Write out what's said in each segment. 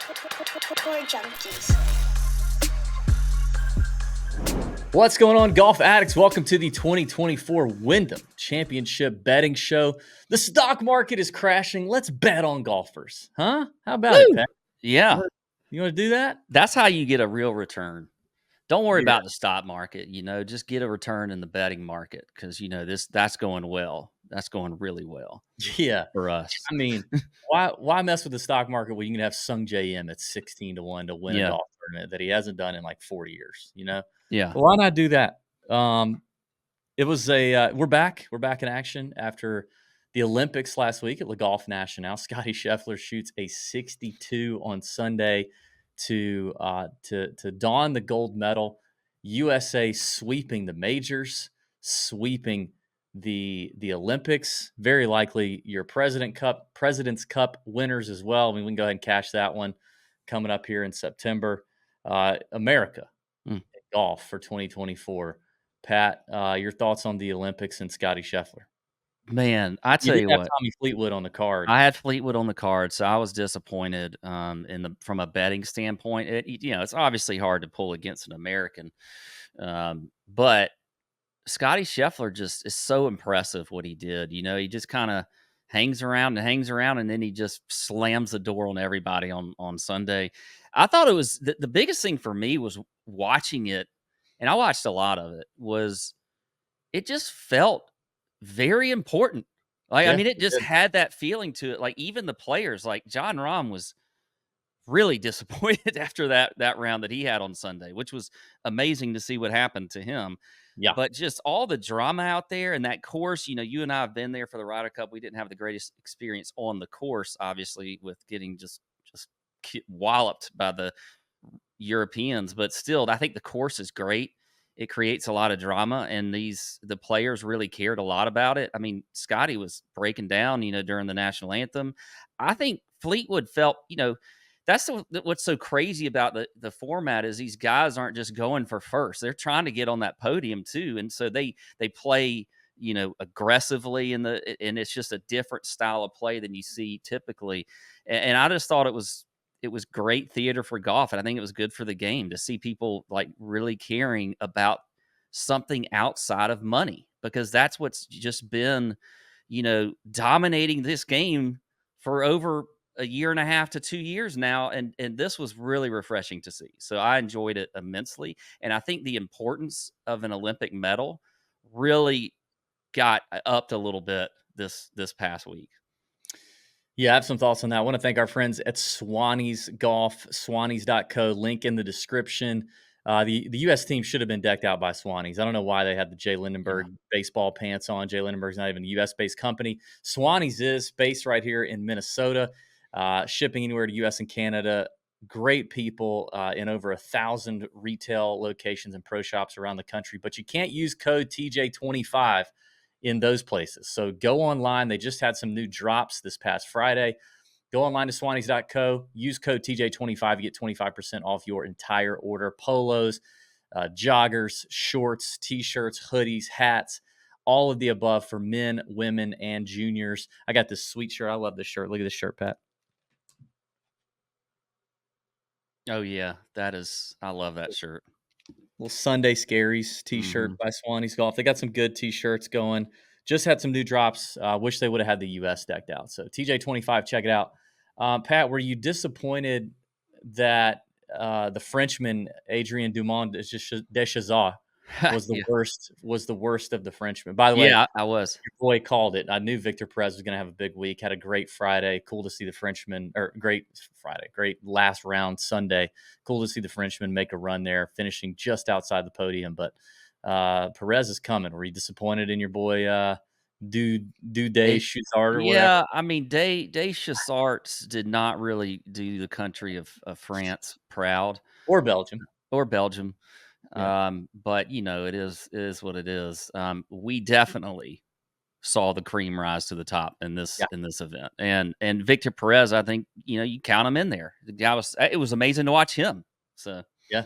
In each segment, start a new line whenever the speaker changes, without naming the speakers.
Tour junkies.
What's going on, golf addicts? Welcome to the 2024 Wyndham Championship betting show. The stock market is crashing. Let's bet on golfers. Huh? How about it, Pat?
Yeah,
You want to do that?
that's how you get a real return. Don't worry
Yeah.
about the stock market. Just get a return in the betting market because that's going well. That's going really well
Yeah.
for us.
I mean, why mess with the stock market when you can have Sung J M at 16-1 to win a
Yeah.
golf tournament that he hasn't done in like 4 years,
Yeah.
Well, why not do that? It was we're back. We're back in action after the Olympics last week at Le Golf National. Scotty Scheffler shoots a 62 on Sunday to don the gold medal. USA sweeping the majors, sweeping the Olympics. Very likely your President's Cup winners as well. I mean, we can go ahead and cash that one coming up here in September. America golf for 2024. Pat, your thoughts on the Olympics and Scotty Scheffler?
Man, I
You
tell
didn't
you
have
what,
Tommy Fleetwood on the card.
I had Fleetwood on the card, so I was disappointed from a betting standpoint. It's obviously hard to pull against an American, but Scotty Scheffler just is so impressive what he did. He just kind of hangs around, and then he just slams the door on everybody on Sunday. I thought it was the biggest thing for me was watching it, and I watched a lot of it, was it just felt very important.
Yeah,
I mean, it just
did.
had that feeling to it. Like, even the players, like John Rahm was really disappointed after that round that he had on Sunday, which was amazing to see what happened to him.
Yeah.
But just all the drama out there and that course, you and I have been there for the Ryder Cup. We didn't have the greatest experience on the course, obviously, with getting just walloped by the Europeans. But still, I think the course is great. It creates a lot of drama, and the players really cared a lot about it. I mean, Scotty was breaking down, during the national anthem. I think Fleetwood felt, that's what's so crazy about the format is these guys aren't just going for first. They're trying to get on that podium too. And so they play, aggressively and it's just a different style of play than you see typically. And I just thought it was great theater for golf. And I think it was good for the game to see people like really caring about something outside of money, because that's what's just been, dominating this game for over a year and a half to 2 years now. And this was really refreshing to see. So I enjoyed it immensely. And I think the importance of an Olympic medal really got upped a little bit this past week.
Yeah, I have some thoughts on that. I want to thank our friends at Swannies Golf, swannies.co, link in the description. The U.S. team should have been decked out by Swannies. I don't know why they had the Jay Lindenberg baseball pants on. Jay Lindenberg's not even a U.S.-based company. Swannies is based right here in Minnesota, shipping anywhere to U.S. and Canada. Great people in over 1,000 retail locations and pro shops around the country. But you can't use code TJ25 in those places. So go online. They just had some new drops this past Friday. Go online to swannies.co. Use code TJ25. You get 25% off your entire order. Polos, joggers, shorts, T-shirts, hoodies, hats, all of the above for men, women, and juniors. I got this sweet shirt. I love this shirt. Look at this shirt, Pat.
Oh, yeah. I love that shirt.
Little Sunday Scaries T-shirt by Swannies Golf. They got some good T-shirts going. Just had some new drops. Wish they would have had the U.S. decked out. So TJ25, check it out. Pat, were you disappointed that the Frenchman Adrien Dumont Deschazaux was the worst? Was the worst of the Frenchmen? By the way,
Yeah, I was.
Your boy called it. I knew Victor Perez was going to have a big week. Had a great Friday. Cool to see the Frenchman, or great Friday, great last round Sunday. Cool to see the Frenchman make a run there, finishing just outside the podium. But Perez is coming. Were you disappointed in your boy Day Chazard or whatever?
Yeah, I mean, Day Chazard did not really do the country of France proud.
Or Belgium.
Yeah. But it is what it is. We definitely saw the cream rise to the top in this event, and Victor Perez, I think you count him in there. The guy it was amazing to watch him. So
yeah,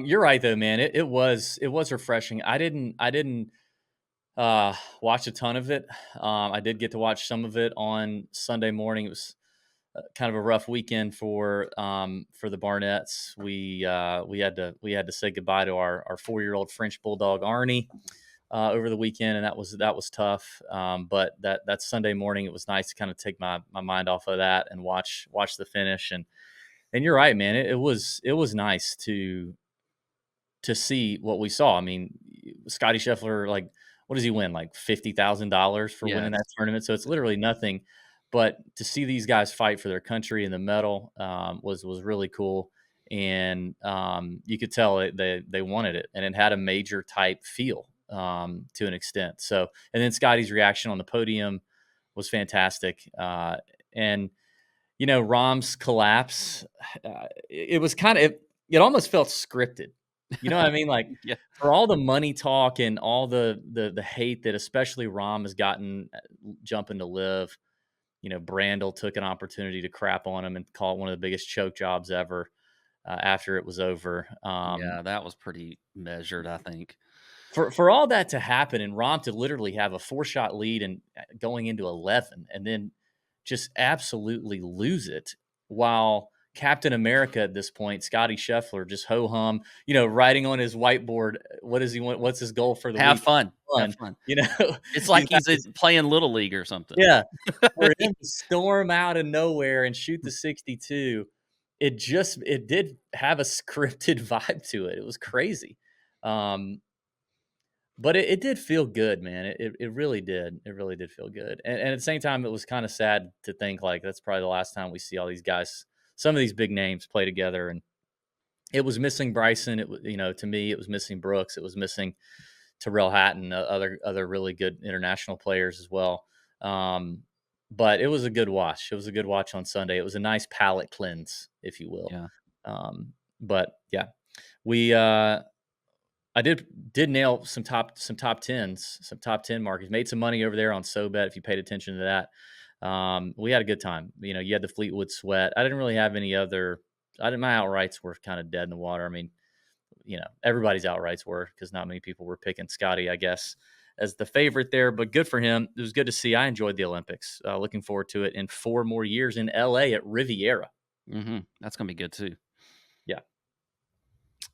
you're right though, man. It was refreshing. I didn't watch a ton of it. I did get to watch some of it on Sunday morning. It was kind of a rough weekend for the Barnetts. We had to say goodbye to our 4-year-old French bulldog Arnie over the weekend, and that was tough. But that Sunday morning, it was nice to kind of take my mind off of that and watch the finish. And you're right, man. It was nice to see what we saw. I mean, Scotty Scheffler, like, what does he win? Like $50,000 for winning that tournament. So it's literally nothing. But to see these guys fight for their country and the medal was really cool. And you could tell they wanted it, and it had a major type feel to an extent. So, and then Scotty's reaction on the podium was fantastic. And Rahm's collapse, it was kind of, it almost felt scripted. You know what I mean? Like,
Yeah.
for all the money talk and all the hate that especially Rahm has gotten jumping to live, Brandel took an opportunity to crap on him and call it one of the biggest choke jobs ever after it was over.
Yeah, that was pretty measured, I think.
For all that to happen and Rahm to literally have a 4-shot lead and going into 11 and then just absolutely lose it, while Captain America at this point, Scotty Scheffler, just ho-hum, writing on his whiteboard, what does he want? What's his goal for the week?
Have fun. It's like he's playing Little League or something.
Yeah. For him to storm out of nowhere and shoot the 62, it did have a scripted vibe to it. It was crazy. But it did feel good, man. It really did. It really did feel good. And at the same time, it was kind of sad to think like that's probably the last time we see all these guys, some of these big names play together. And it was missing Bryson. It was, to me, it was missing Brooks. It was missing Tyrrell Hatton, other really good international players as well. But it was a good watch. It was a good watch on Sunday. It was a nice palate cleanse, if you will.
Yeah.
But yeah, I did nail some top 10s, some top 10 markers. Made some money over there on SoBet if you paid attention to that. We had a good time. You had the Fleetwood Sweat. I didn't really have any other. My outrights were kind of dead in the water. I mean, everybody's outrights were, because not many people were picking Scotty, I guess, as the favorite there. But good for him. It was good to see. I enjoyed the Olympics. Looking forward to it in 4 more years in LA at Riviera.
Mm-hmm. That's gonna be good too.
Yeah.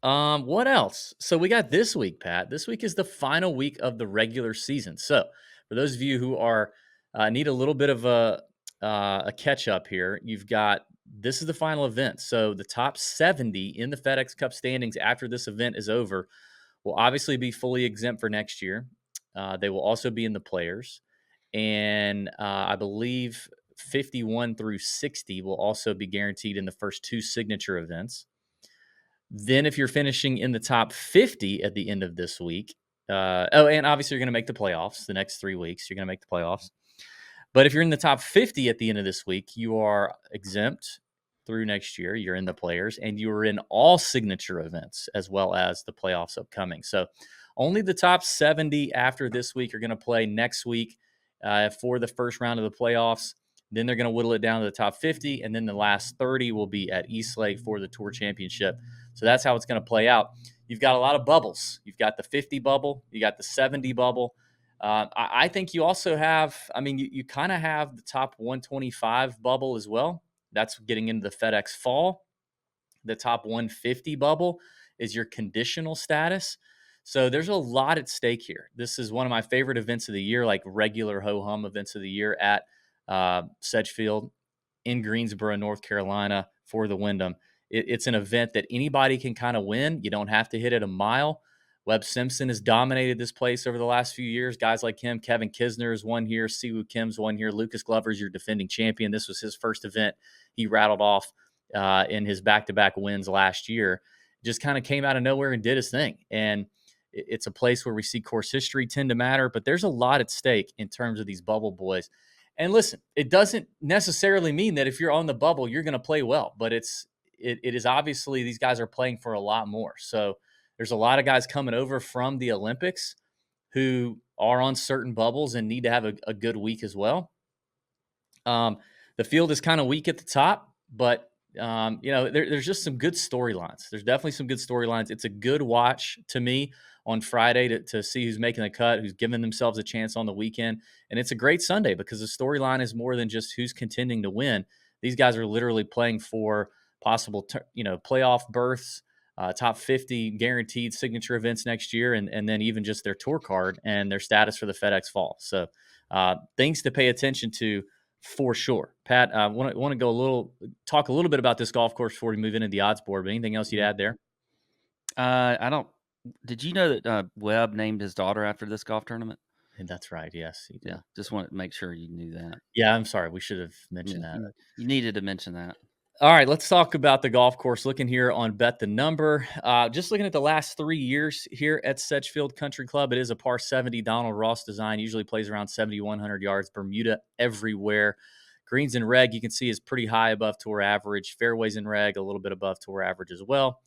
What else? So we got this week, Pat. This week is the final week of the regular season. So for those of you who are need a little bit of a catch up here, this is the final event. So the top 70 in the FedEx Cup standings after this event is over will obviously be fully exempt for next year. They will also be in the players, and I believe 51 through 60 will also be guaranteed in the first 2 signature events. Then if you're finishing in the top 50 at the end of this week, and obviously you're going to make the playoffs the next 3 weeks, you're going to make the playoffs. But if you're in the top 50 at the end of this week, you are exempt through next year. You're in the players, and you're in all signature events as well as the playoffs upcoming. So only the top 70 after this week are going to play next week for the first round of the playoffs. Then they're going to whittle it down to the top 50, and then the last 30 will be at Eastlake for the Tour Championship. So that's how it's going to play out. You've got a lot of bubbles. You've got the 50 bubble. You got the 70 bubble. I think you also have, you kind of have the top 125 bubble as well. That's getting into the FedEx Fall. The top 150 bubble is your conditional status. So there's a lot at stake here. This is one of my favorite events of the year, like regular ho-hum events of the year at Sedgefield in Greensboro, North Carolina for the Wyndham. It's an event that anybody can kind of win. You don't have to hit it a mile. Webb Simpson has dominated this place over the last few years. Guys like him, Kevin Kisner has won here. Siwoo Kim's won here. Lucas Glover's your defending champion. This was his first event he rattled off in his back-to-back wins last year. Just kind of came out of nowhere and did his thing. And it's a place where we see course history tend to matter, but there's a lot at stake in terms of these bubble boys. And listen, it doesn't necessarily mean that if you're on the bubble, you're going to play well, but it is obviously these guys are playing for a lot more. So there's a lot of guys coming over from the Olympics who are on certain bubbles and need to have a good week as well. The field is kind of weak at the top, but there's just some good storylines. There's definitely some good storylines. It's a good watch to me on Friday to see who's making the cut, who's giving themselves a chance on the weekend. And it's a great Sunday because the storyline is more than just who's contending to win. These guys are literally playing for possible, playoff berths, top 50 guaranteed signature events next year, and then even just their tour card and their status for the FedEx Fall. So things to pay attention to for sure. Pat, I want to talk a little bit about this golf course before we move into the odds board. But anything else you'd add there?
I don't. Did you know that Webb named his daughter after this golf tournament?
And that's right. Yes, he did.
Yeah, just wanted to make sure you knew that.
Yeah, I'm sorry. We should have mentioned that.
You needed to mention that.
All right, let's talk about the golf course. Looking here on Bet the Number, just looking at the last 3 years here at Sedgefield Country Club, it is a par 70 Donald Ross design. Usually plays around 7,100 yards. Bermuda everywhere. Greens in reg, you can see, is pretty high above tour average. Fairways in reg, a little bit above tour average as well.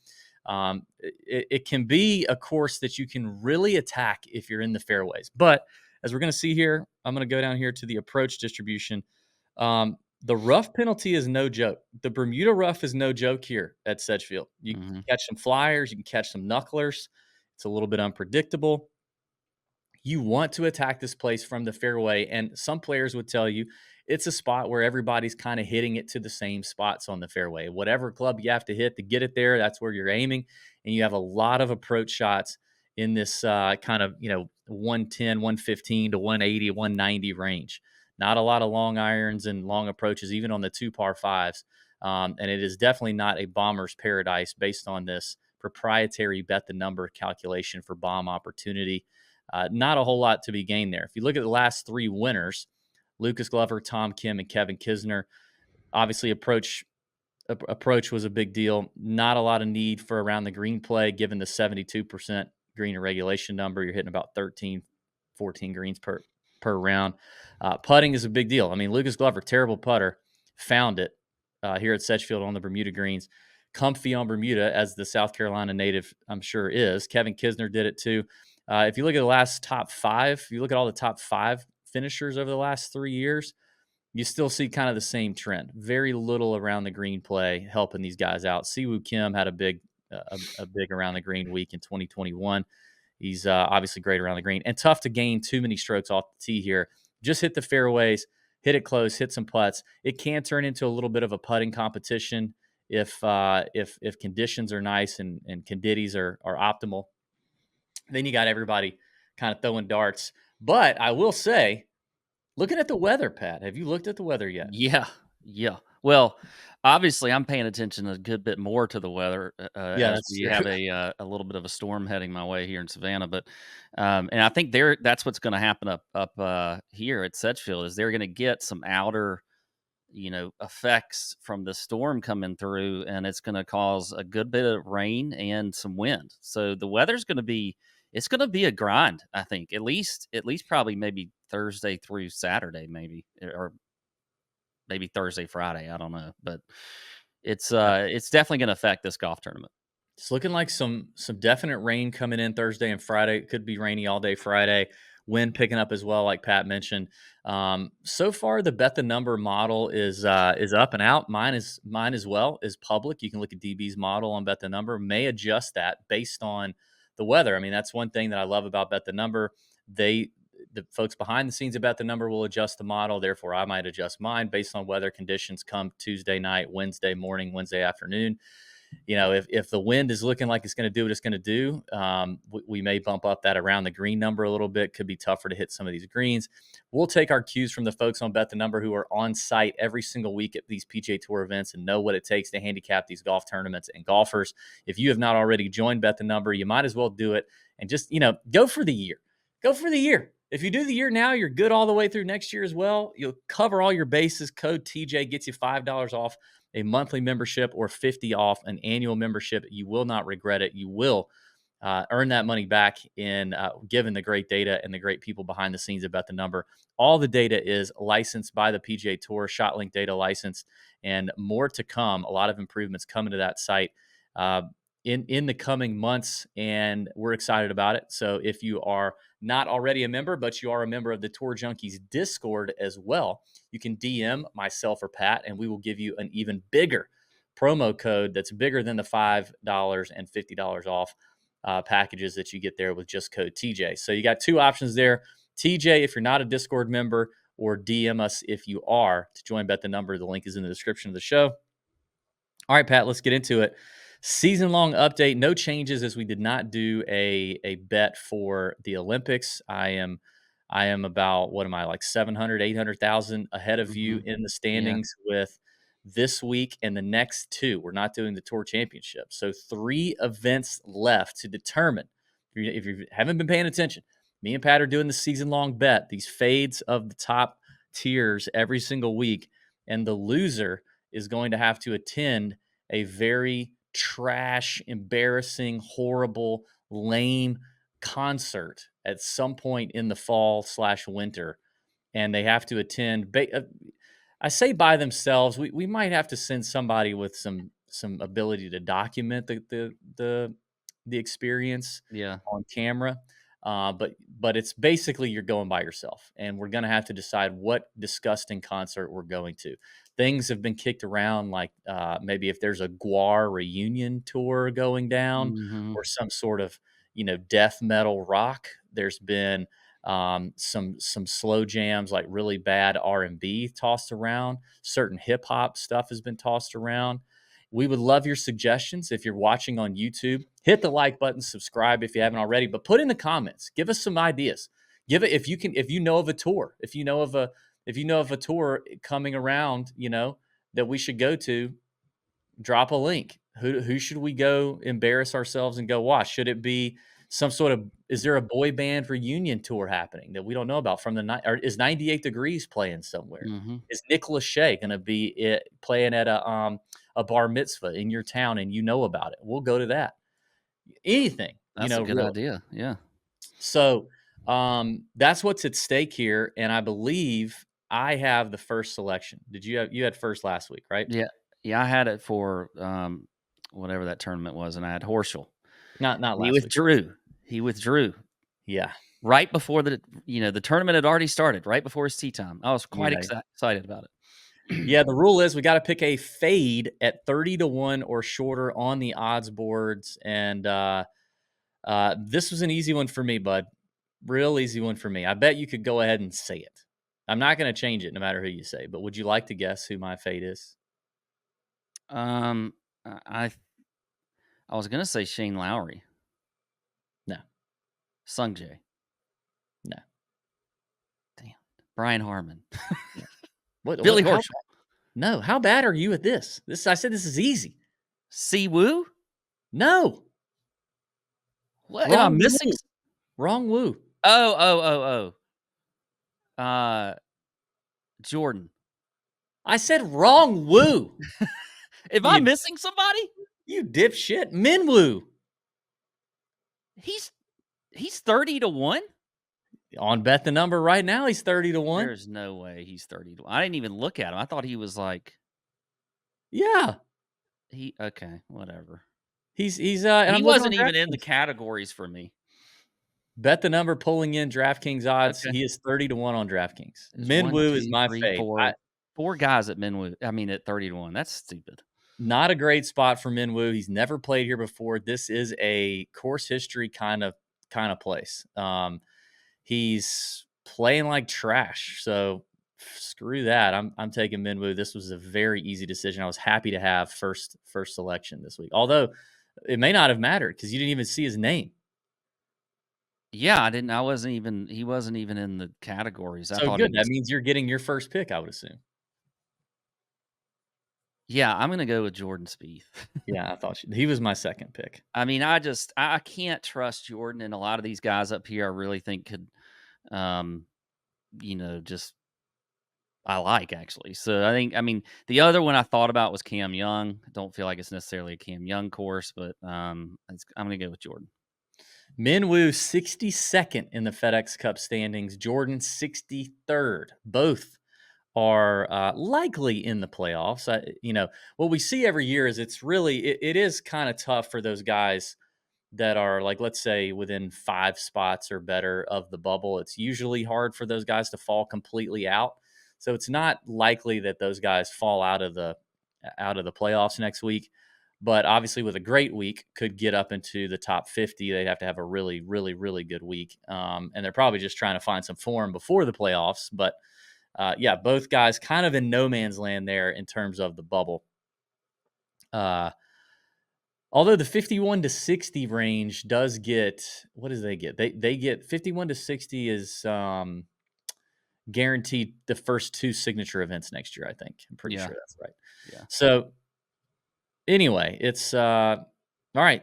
It can be a course that you can really attack if you're in the fairways. But as we're going to see here, I'm going to go down here to the approach distribution. The rough penalty is no joke. The Bermuda rough is no joke here at Sedgefield. You can catch some flyers. You can catch some knucklers. It's a little bit unpredictable. You want to attack this place from the fairway, and some players would tell you it's a spot where everybody's kind of hitting it to the same spots on the fairway. Whatever club you have to hit to get it there, that's where you're aiming, and you have a lot of approach shots in this kind of 110, 115 to 180, 190 range. Not a lot of long irons and long approaches, even on the 2 par 5s. And it is definitely not a bomber's paradise based on this proprietary Bet the Number calculation for bomb opportunity. Not a whole lot to be gained there. If you look at the last 3 winners, Lucas Glover, Tom Kim, and Kevin Kisner, obviously approach was a big deal. Not a lot of need for around the green play, given the 72% green and regulation number. You're hitting about 13, 14 greens per round. Putting is a big deal. I mean, Lucas Glover, terrible putter, found it here at Sedgefield on the Bermuda greens. Comfy on Bermuda, as the South Carolina native, I'm sure, is. Kevin Kisner did it too. If you look at the last top 5, if you look at all the top 5 finishers over the last 3 years, you still see kind of the same trend. Very little around the green play helping these guys out. Siwoo Kim had a big around the green week in 2021. He's obviously great around the green and tough to gain too many strokes off the tee here. Just hit the fairways, hit it close, hit some putts. It can turn into a little bit of a putting competition if conditions are nice and conditions are optimal. Then you got everybody kind of throwing darts. But I will say, looking at the weather, Pat, have you looked at the weather yet?
Yeah. Well, obviously, I'm paying attention a good bit more to the weather as we have a little bit of a storm heading my way here in Savannah. But and I think that's what's going to happen up here at Sedgefield is they're going to get some outer effects from the storm coming through, and it's going to cause a good bit of rain and some wind. So the weather's going to be a grind, I think, at least probably maybe Thursday through Saturday, maybe, or maybe Thursday, Friday. I don't know, but it's definitely going to affect this golf tournament.
It's looking like some definite rain coming in Thursday and Friday. It could be rainy all day Friday. Wind picking up as well, like Pat mentioned. So far, the Bet the Number model is up and out. Mine as well is public. You can look at DB's model on Bet the Number. May adjust that based on the weather. I mean, that's one thing that I love about Bet the Number. The folks behind the scenes at Bet the Number will adjust the model. Therefore, I might adjust mine based on weather conditions come Tuesday night, Wednesday morning, Wednesday afternoon. If the wind is looking like it's going to do what it's going to do, we may bump up that around the green number a little bit. Could be tougher to hit some of these greens. We'll take our cues from the folks on Bet the Number who are on site every single week at these PGA Tour events and know what it takes to handicap these golf tournaments and golfers. If you have not already joined Bet the Number, you might as well do it and just, go for the year. Go for the year. If you do the year now, you're good all the way through next year as well. You'll cover all your bases. Code TJ gets you $5 off a monthly membership or $50 off an annual membership. You will not regret it. You will earn that money back in given the great data and the great people behind the scenes about the number. All the data is licensed by the PGA Tour, ShotLink data licensed, and more to come. A lot of improvements coming to that site in the coming months, and we're excited about it. So if you are not already a member, but you are a member of the Tour Junkies Discord as well, you can DM myself or Pat, and we will give you an even bigger promo code that's bigger than the $5 and $50 off packages that you get there with just code TJ. So you got 2 options there. TJ, if you're not a Discord member, or DM us if you are to join Bet the Number. The link is in the description of the show. All right, Pat, let's get into it. Season-long update. No changes as we did not do a bet for the Olympics. I am about, what am I, like 700, 800,000 ahead of you in the standings with this week and the next two. We're not doing the Tour Championship. So 3 events left to determine. If you haven't been paying attention, me and Pat are doing the season-long bet, these fades of the top tiers every single week, and the loser is going to have to attend a very trash, embarrassing, horrible, lame concert at some point in the fall/winter, and they have to attend. I say by themselves. We might have to send somebody with some ability to document the experience
Yeah.
on camera. But it's basically you're going by yourself, and we're going to have to decide what disgusting concert we're going to. Things have been kicked around, like maybe if there's a GWAR reunion tour going down, or some sort of death metal rock. There's been some slow jams, like really bad R&B tossed around. Certain hip hop stuff has been tossed around. We would love your suggestions. If you're watching on YouTube, hit the like button, subscribe if you haven't already, but put in the comments. Give us some ideas. Give it if you know of a tour, if you know of a tour coming around, that we should go to, drop a link. Who should we go embarrass ourselves and go watch? Should it be some sort of, is there a boy band reunion tour happening that we don't know about from the night? Or is 98 Degrees playing somewhere? Is Nick Lachey going to be playing at a bar mitzvah in your town and you know about it? We'll go to that. Anything.
That's a good
really.
idea. Yeah.
So that's what's at stake here. And I believe I have the first selection. You had first last week, right?
Yeah. Yeah. I had it for whatever that tournament was, and I had Horschel.
Not
He
last week.
He withdrew.
Yeah.
Right before the tournament had already started, right before his tee time. I was quite
Yeah.
excited about it.
Yeah, the rule is we got to pick a fade at 30-1 or shorter on the odds boards. And this was an easy one for me, bud. Real easy one for me. I bet you could go ahead and say it. I'm not going to change it no matter who you say, but would you like to guess who my fade is?
I was going to say Shane Lowry.
No.
Sung Jae.
No.
Damn. Brian Harmon.
Billy
Horschel.
No. How bad are you at this? I said this is easy.
Siwoo?
No.
What? Am I missing?
Wrong Woo.
Oh. Jordan.
I said wrong Woo.
Am I missing somebody?
You dipshit. Minwoo.
He's 30-1?
On Bet the Number right now, he's 30-1.
There's no way he's 30-1. I didn't even look at him. I thought he was like,
yeah.
Okay, whatever.
He's
he wasn't even in the categories for me.
Bet the Number pulling in DraftKings odds. Okay. He is 30-1 on DraftKings. Minwoo is my fave.
Four guys at Minwoo. I mean, at 30-1. That's stupid.
Not a great spot for Minwoo. He's never played here before. This is a course history kind of place. He's playing like trash. So screw that. I'm taking Minwoo. This was a very easy decision. I was happy to have first selection this week. Although it may not have mattered because you didn't even see his name.
Yeah, I didn't. He wasn't even in the categories.
I thought good. That means you're getting your first pick, I would assume.
Yeah, I'm going to go with Jordan Spieth.
Yeah, I thought he was my second pick.
I mean, I can't trust Jordan, and a lot of these guys up here I really think could, I like actually. So I mean, the other one I thought about was Cam Young. I don't feel like it's necessarily a Cam Young course, but I'm going to go with Jordan.
Minwoo 62nd in the FedEx Cup standings. Jordan 63rd. Both are likely in the playoffs. What we see every year is it is kind of tough for those guys that are, like, let's say within 5 spots or better of the bubble. It's usually hard for those guys to fall completely out. So it's not likely that those guys fall out of the playoffs next week. But obviously with a great week could get up into the top 50. They'd have to have a really, really, really good week. And they're probably just trying to find some form before the playoffs. But Yeah, both guys kind of in no man's land there in terms of the bubble. Although the 51 to 60 range does get, what does they get? They get 51 to 60 is guaranteed the first 2 signature events next year, I think. I'm pretty
Yeah.
sure that's right.
Yeah.
So anyway, it's all right.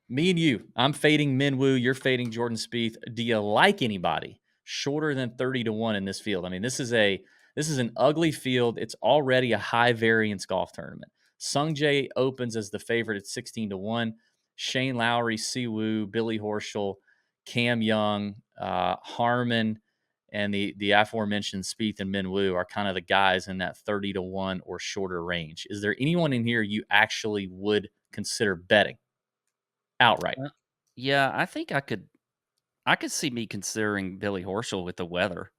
Me and you. I'm fading Minwoo. You're fading Jordan Spieth. Do you like anybody shorter than 30 to 1 in this field? I mean, this is an ugly field. It's already a high variance golf tournament. Sung Jae opens as the favorite at 16 to 1. Shane Lowry, Siwoo, Billy Horschel, Cam Young, Harmon, and the aforementioned Spieth and Minwoo are kind of the guys in that 30 to 1 or shorter range. Is there anyone in here you actually would consider betting outright?
Yeah, I think I could see me considering Billy Horschel with the weather.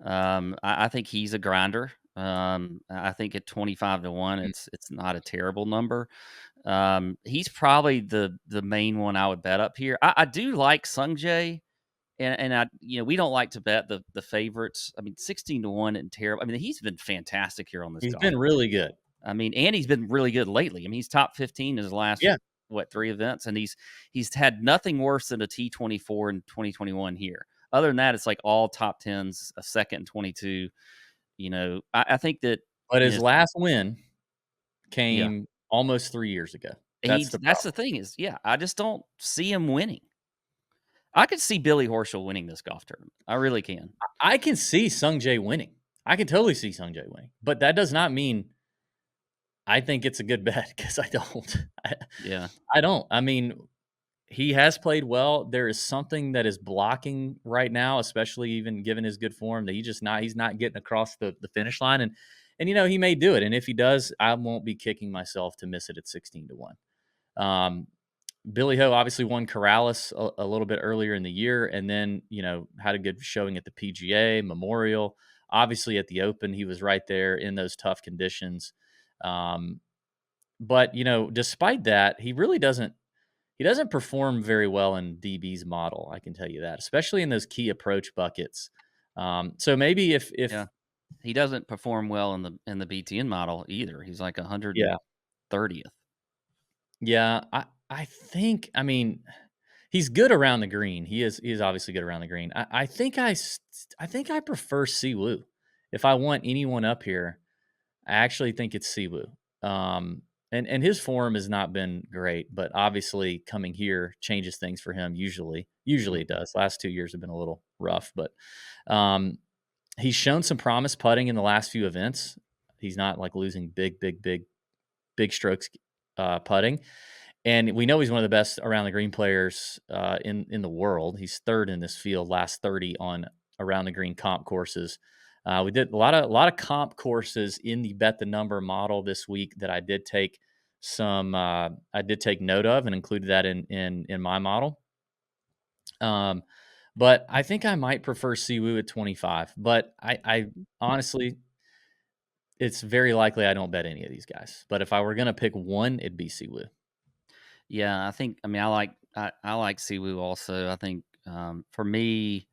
I think he's a grinder. I think at 25 to 1, it's not a terrible number. He's probably the main one I would bet up here. I do like Sung Jae, and I we don't like to bet the favorites. I mean, 16 to 1 and terrible. I mean, he's been fantastic here on this
He's
golf
been
course.
really good.
I mean, and he's been really good lately. I mean, he's top 15 in his last
Yeah.
3 events, and he's had nothing worse than a T24 in 2021 here. Other than that, it's like all top 10s, a second and 22. I think that
But
you
his
know,
last win
yeah,
came almost 3 years ago.
he
That's the
that's the
problem.
thing is, yeah, I just don't see him winning. I could see Billy Horschel winning this golf tournament. I really can.
I can see Sung Jae winning. I can totally see Sung Jae winning, but that does not mean I think it's a good bet because I don't.
Yeah,
I don't. I mean, he has played well. There is something that is blocking right now, especially even given his good form, that he's not getting across the finish line. And he may do it. And if he does, I won't be kicking myself to miss it at 16 to 1. Billy Ho obviously won Corrales a little bit earlier in the year, and then had a good showing at the PGA Memorial. Obviously, at the Open, he was right there in those tough conditions. Um, but despite that, he really doesn't. He doesn't perform very well in DB's model. I can tell you that, especially in those key approach buckets. So maybe if
yeah. He doesn't perform well in the BTN model either. He's like
yeah
130th.
yeah I think he's good around the green. He is obviously good around the green. I think I prefer Siwoo. If I want anyone up here, I actually think it's Siwoo. And his form has not been great, but obviously coming here changes things for him. Usually it does. Last 2 years have been a little rough, but um, he's shown some promise putting in the last few events. He's not like losing big strokes putting. And we know he's one of the best around the green players in the world. He's third in this field, last 30 on around the green comp courses. We did a lot of comp courses in the bet the number model this week that I did take note of and included that in my model. But I think I might prefer Siwoo at 25. But I honestly, it's very likely I don't bet any of these guys. But if I were gonna pick one, it'd be Siwoo.
Yeah, I think. I mean, I like Siwoo also. I think for me,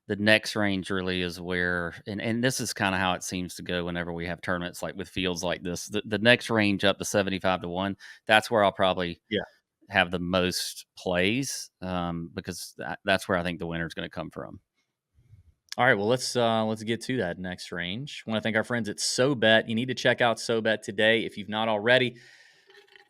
the next range really is where, and this is kind of how it seems to go whenever we have tournaments like with fields like this. The next range up to 75 to 1, that's where I'll probably
Yeah.
have the most plays because that's where I think the winner is going to come from.
All right, well let's get to that next range. I want to thank our friends at SoBet. You need to check out SoBet today if you've not already.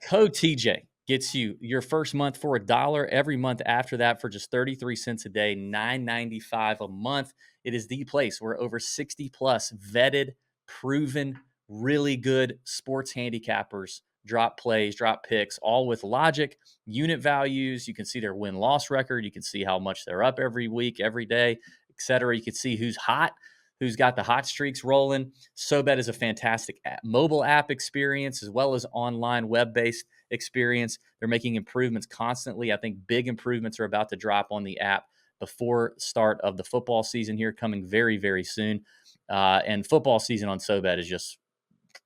Code TJ gets you your first month for $1 every month after that for just 33 cents a day, $9.95 a month. It is the place where over 60 plus vetted, proven, really good sports handicappers drop plays, drop picks, all with logic, unit values. You can see their win-loss record. You can see how much they're up every week, every day, etc. You can see who's hot, who's got the hot streaks rolling. SoBet is a fantastic mobile app experience as well as online web-based experience. They're making improvements constantly. I think big improvements are about to drop on the app before start of the football season here, coming very, very soon. And football season on SoBet is just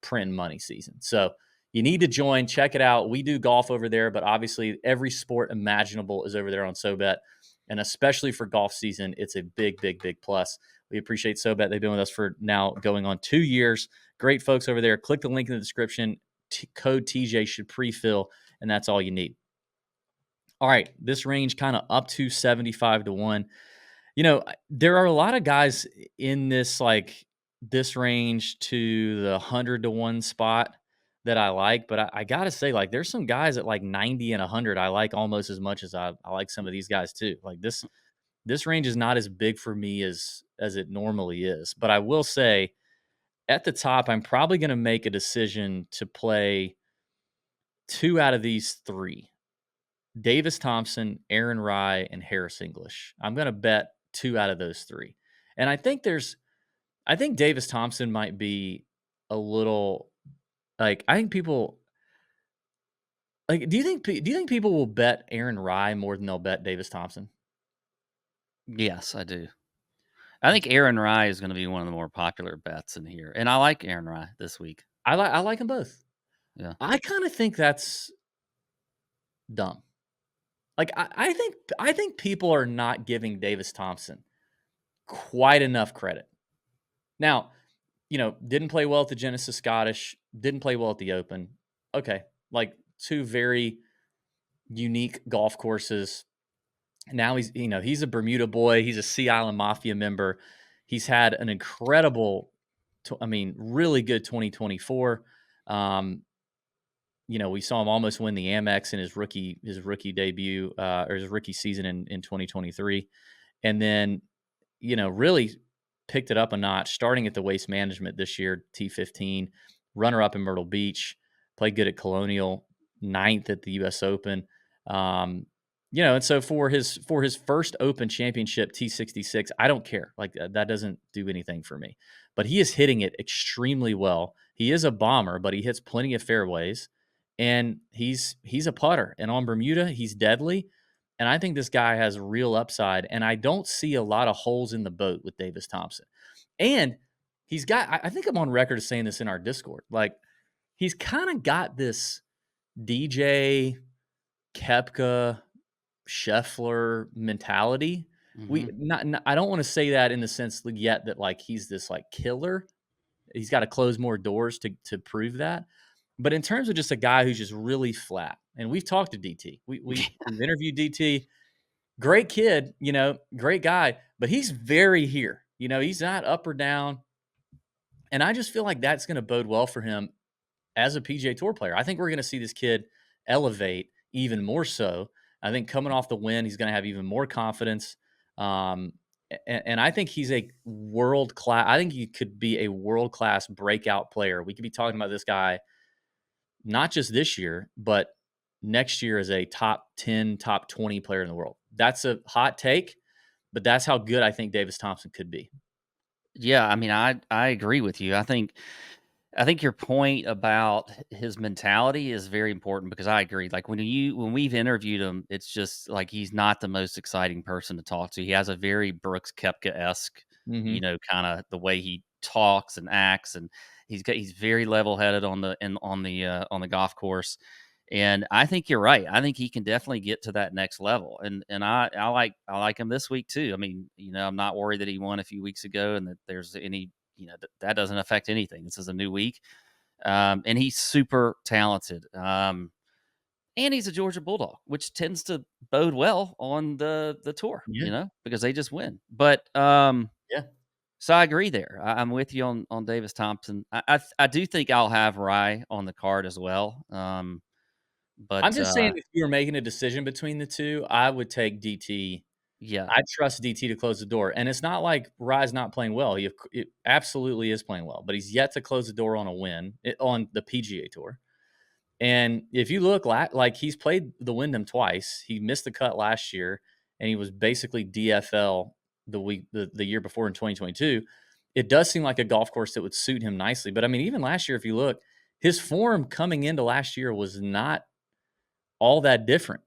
printing money season. So you need to join. Check it out. We do golf over there, but obviously every sport imaginable is over there on SoBet. And especially for golf season, it's a big, big, big plus. We appreciate SoBet. They've been with us for now going on 2 years. Great folks over there. Click the link in the description. Code TJ should pre-fill, and that's all you need. All right, this range kind of up to 75 to 1. There are a lot of guys in this range to the 100 to 1 spot that I like, but I got to say, there's some guys at 90 and 100 I like almost as much as I like some of these guys too. This range is not as big for me as it normally is, but I will say at the top, I'm probably going to make a decision to play 2 out of these 3. Davis Thompson, Aaron Rye, and Harris English. I'm going to bet 2 out of those 3. And I think Davis Thompson might be a little I think people do you think people will bet Aaron Rye more than they'll bet Davis Thompson?
Yes, I do. I think Aaron Rye is going to be one of the more popular bets in here, and I like Aaron Rye this week.
I like them both.
Yeah,
I kind of think that's dumb. I think people are not giving Davis Thompson quite enough credit. Now, didn't play well at the Genesis Scottish, didn't play well at the Open. Okay, 2 very unique golf courses. Now he's a Bermuda boy. He's a Sea Island Mafia member. He's had an incredible, really good 2024. We saw him almost win the Amex in his rookie debut or his rookie season in 2023. And then, really picked it up a notch, starting at the Waste Management this year, T15, runner-up in Myrtle Beach, played good at Colonial, 9th at the U.S. Open. And so for his first Open Championship, T66, I don't care. That doesn't do anything for me. But he is hitting it extremely well. He is a bomber, but he hits plenty of fairways. And he's a putter. And on Bermuda, he's deadly. And I think this guy has real upside. And I don't see a lot of holes in the boat with Davis Thompson. And he's got, I think I'm on record as saying this in our Discord. He's kind of got this DJ, Koepka, Scheffler mentality. I don't want to say that in the sense yet that he's this killer. He's got to close more doors to prove that. But in terms of just a guy who's just really flat, and we've talked to DT, we've interviewed DT, great kid, great guy, but he's very here. He's not up or down. And I just feel like that's going to bode well for him as a PGA Tour player. I think we're going to see this kid elevate even more so. I think coming off the win, he's going to have even more confidence. And I think he's a world-class – I think he could be a world-class breakout player. We could be talking about this guy not just this year, but next year as a top 10, top 20 player in the world. That's a hot take, but that's how good I think Davis Thompson could be.
Yeah, I agree with you. I think your point about his mentality is very important because I agree. When we've interviewed him, it's just he's not the most exciting person to talk to. He has a very Brooks Koepka-esque, kind of the way he talks and acts, and he's very level-headed on the golf course. And I think you're right. I think he can definitely get to that next level. And I like him this week too. I'm not worried that he won a few weeks ago and that there's any that doesn't affect anything. This is a new week. And he's super talented. And he's a Georgia Bulldog, which tends to bode well on the tour, because they just win. But
yeah.
So I agree there. I'm with you on Davis Thompson. I do think I'll have Rye on the card as well. But
I'm just saying if you were making a decision between the two, I would take DT.
Yeah.
I trust DT to close the door. And it's not like Rye's not playing well. He absolutely is playing well, but he's yet to close the door on a win on the PGA Tour. And if you look, he's played the Wyndham twice. He missed the cut last year, and he was basically DFL the year before in 2022. It does seem like a golf course that would suit him nicely. But, even last year, if you look, his form coming into last year was not all that different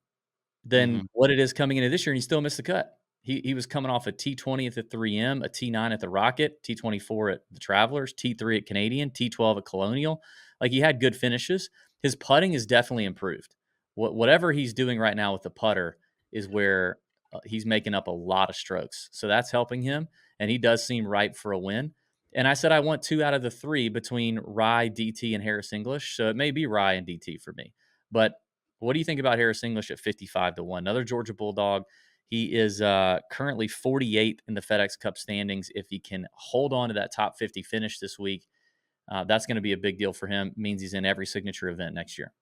than what it is coming into this year, and he still missed the cut. He was coming off a T20 at the 3M, a T9 at the Rocket, T24 at the Travelers, T3 at Canadian, T12 at Colonial. He had good finishes. His putting is definitely improved. Whatever he's doing right now with the putter is where he's making up a lot of strokes. So that's helping him, and he does seem ripe for a win. And I said I want 2 out of the 3 between Rye, DT, and Harris English. So it may be Rye and DT for me. But what do you think about Harris English at 55-1? Another Georgia Bulldog. He is currently 48th in the FedEx Cup standings. If he can hold on to that top 50 finish this week, that's going to be a big deal for him. It means he's in every signature event next year.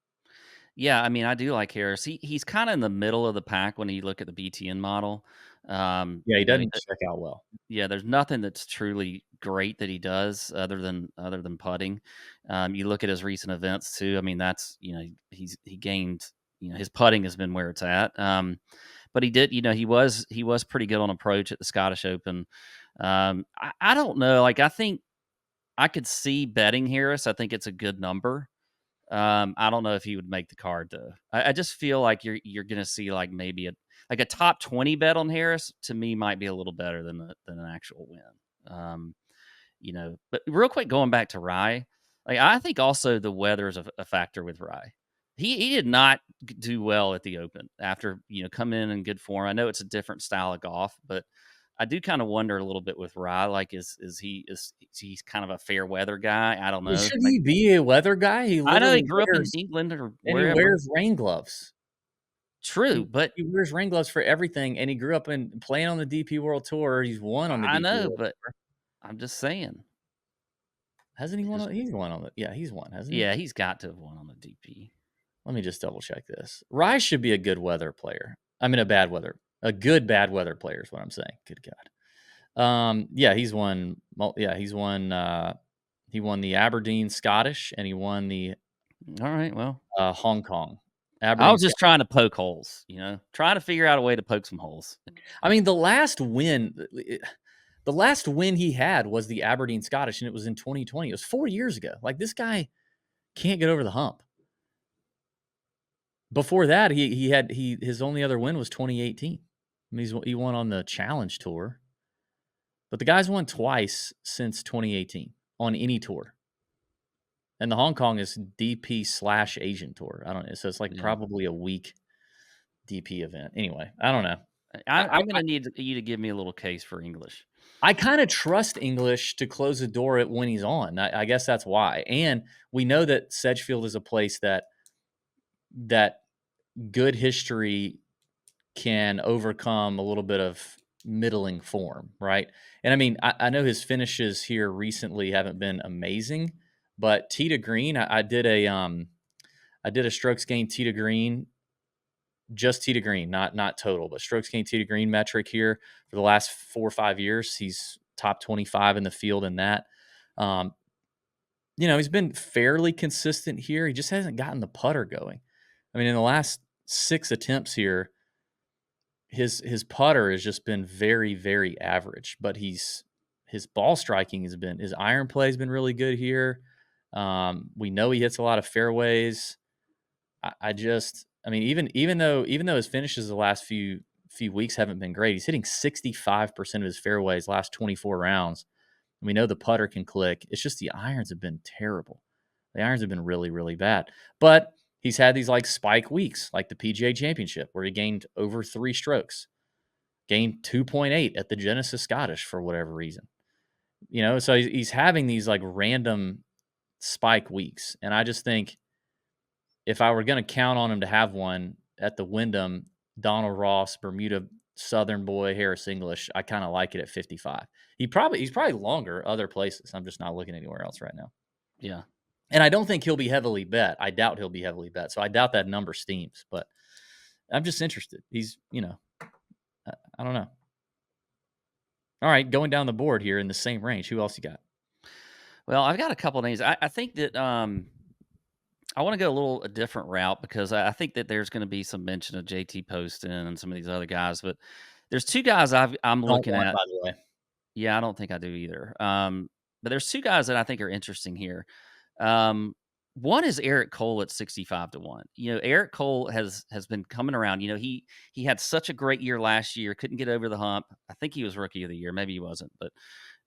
Yeah, I mean, I do like Harris. He's kind of in the middle of the pack when you look at the BTN model.
Yeah, he
You know,
doesn't check out well.
yeah, there's nothing that's truly great that he does other than putting. You look at his recent events too. I mean, that's he gained. His putting has been where it's at. But he did. He was pretty good on approach at the Scottish Open. I don't know. Like, I think I could see betting Harris. I think it's a good number. I don't know if he would make the card though. I just feel like you're going to see like maybe a top 20 bet on Harris. To me, might be a little better than an actual win. But real quick, going back to Rye, like I think also the weather is a factor with Rye. He did not do well at the Open after come in good form. I know it's a different style of golf, but I do kind of wonder a little bit with Rye. Like, is he's kind of a fair weather guy? I don't
Well,
know.
should
Like,
he be a weather guy? He
I know he
literally
grew up in
wears
England or
and he
wherever.
wears rain gloves.
True, but
He wears rain gloves for everything, and he grew up in playing on the DP World Tour. He's won on the
I
DP
know,
World
but
Tour.
I'm just saying.
Hasn't he won?
Just,
He's won on the. Yeah, he's won, hasn't he?
yeah, he's got to have won on the DP.
Let me just double check this. Rice should be a good weather player. I mean, a good bad weather player is what I'm saying. Good God. Yeah, he's won. Well, yeah, he's won. He won the Aberdeen Scottish, and he won the
All right, well,
Hong Kong.
I
Aberdeen
was just trying to poke holes, trying to figure out a way to poke some holes.
I mean, the last win he had was the Aberdeen Scottish, and it was in 2020. It was 4 years ago. Like, this guy can't get over the hump. Before that, his only other win was 2018. I mean, he won on the Challenge Tour, but the guy's won twice since 2018 on any tour. And the Hong Kong is DP/Asian Tour. I don't know, so it's like probably a weak DP event. Anyway, I don't know.
I'm going to need you to give me a little case for English.
I kind of trust English to close the door when he's on. I guess that's why. And we know that Sedgefield is a place that good history can overcome a little bit of middling form, right? And I mean, I know his finishes here recently haven't been amazing, but tee to green, I did a strokes gained tee to green, just tee to green, not total, but strokes gained tee to green metric here for the last 4 or 5 years. He's top 25 in the field in that. He's been fairly consistent here. He just hasn't gotten the putter going. I mean, in the last 6 attempts here, his putter has just been very, very average, but his ball striking his iron play has been really good here. We know he hits a lot of fairways. I mean, even though his finishes the last few weeks haven't been great, he's hitting 65% of his fairways last 24 rounds. And we know the putter can click. It's just the irons have been terrible. The irons have been really, really bad. But he's had these like spike weeks, like the PGA Championship, where he gained over 3 strokes, gained 2.8 at the Genesis Scottish for whatever reason. So he's having these like random spike weeks. And I just think if I were going to count on him to have one at the Wyndham, Donald Ross, Bermuda Southern boy, Harris English, I kind of like it at 55. He's probably longer other places. I'm just not looking anywhere else right now.
Yeah.
And I don't think he'll be heavily bet. I doubt he'll be heavily bet. So I doubt that number steams, but I'm just interested. He's, I don't know. All right, going down the board here in the same range. Who else you got?
Well, I've got a couple of names. I think that I want to go a different route because I think that there's going to be some mention of JT Poston and some of these other guys, but there's 2 guys I'm looking at.
By the way.
Yeah, I don't think I do either. But there's 2 guys that I think are interesting here. One is Eric Cole at 65-1. Eric Cole has been coming around. He had such a great year last year, couldn't get over the hump. I think he was rookie of the year. Maybe he wasn't, but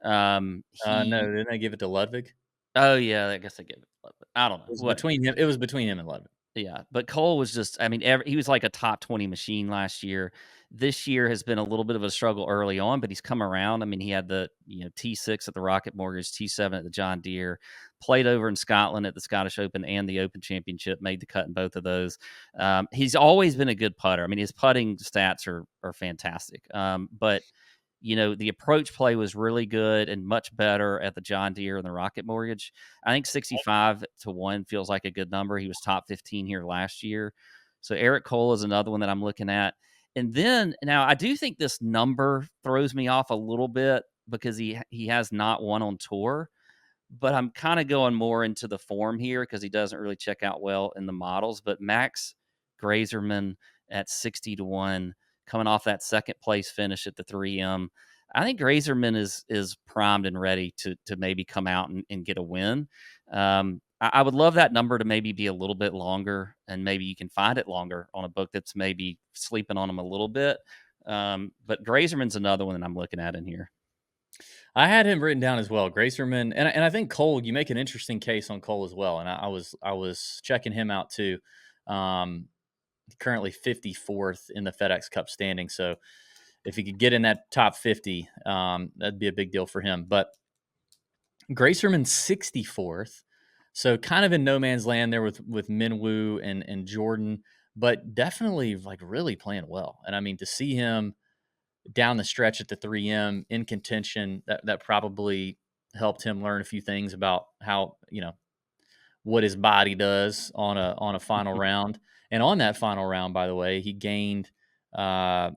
No, didn't they give it to Ludwig?
Oh yeah, I guess they gave it to Ludwig. I don't know.
It was between him and Ludwig.
Yeah, but Cole was just, I mean, he was like a top 20 machine last year. This year has been a little bit of a struggle early on, but he's come around. I mean, he had the, T6 at the Rocket Mortgage, T7 at the John Deere, played over in Scotland at the Scottish Open and the Open Championship, made the cut in both of those. He's always been a good putter. I mean, his putting stats are fantastic. But the approach play was really good and much better at the John Deere and the Rocket Mortgage. I think 65-1 feels like a good number. He was top 15 here last year. So Eric Cole is another one that I'm looking at. And then now I do think this number throws me off a little bit because he has not won on tour, but I'm kind of going more into the form here because he doesn't really check out well in the models. But Max Grazerman at 60-1, coming off that second place finish at the 3M. I think Grazerman is primed and ready to maybe come out and get a win. I would love that number to maybe be a little bit longer, and maybe you can find it longer on a book that's maybe sleeping on him a little bit. But Grazerman's another one that I'm looking at in here.
I had him written down as well, Gracerman, and I think Cole. You make an interesting case on Cole as well, and I was checking him out too. Currently 54th in the FedEx Cup standing, so if he could get in that top 50, that'd be a big deal for him. But Gracerman 64th, so kind of in no man's land there with Minwoo and Jordan, but definitely like really playing well. And I mean, to see him down the stretch at the 3M in contention, that probably helped him learn a few things about how, what his body does on a final round. And on that final round, by the way, he gained 3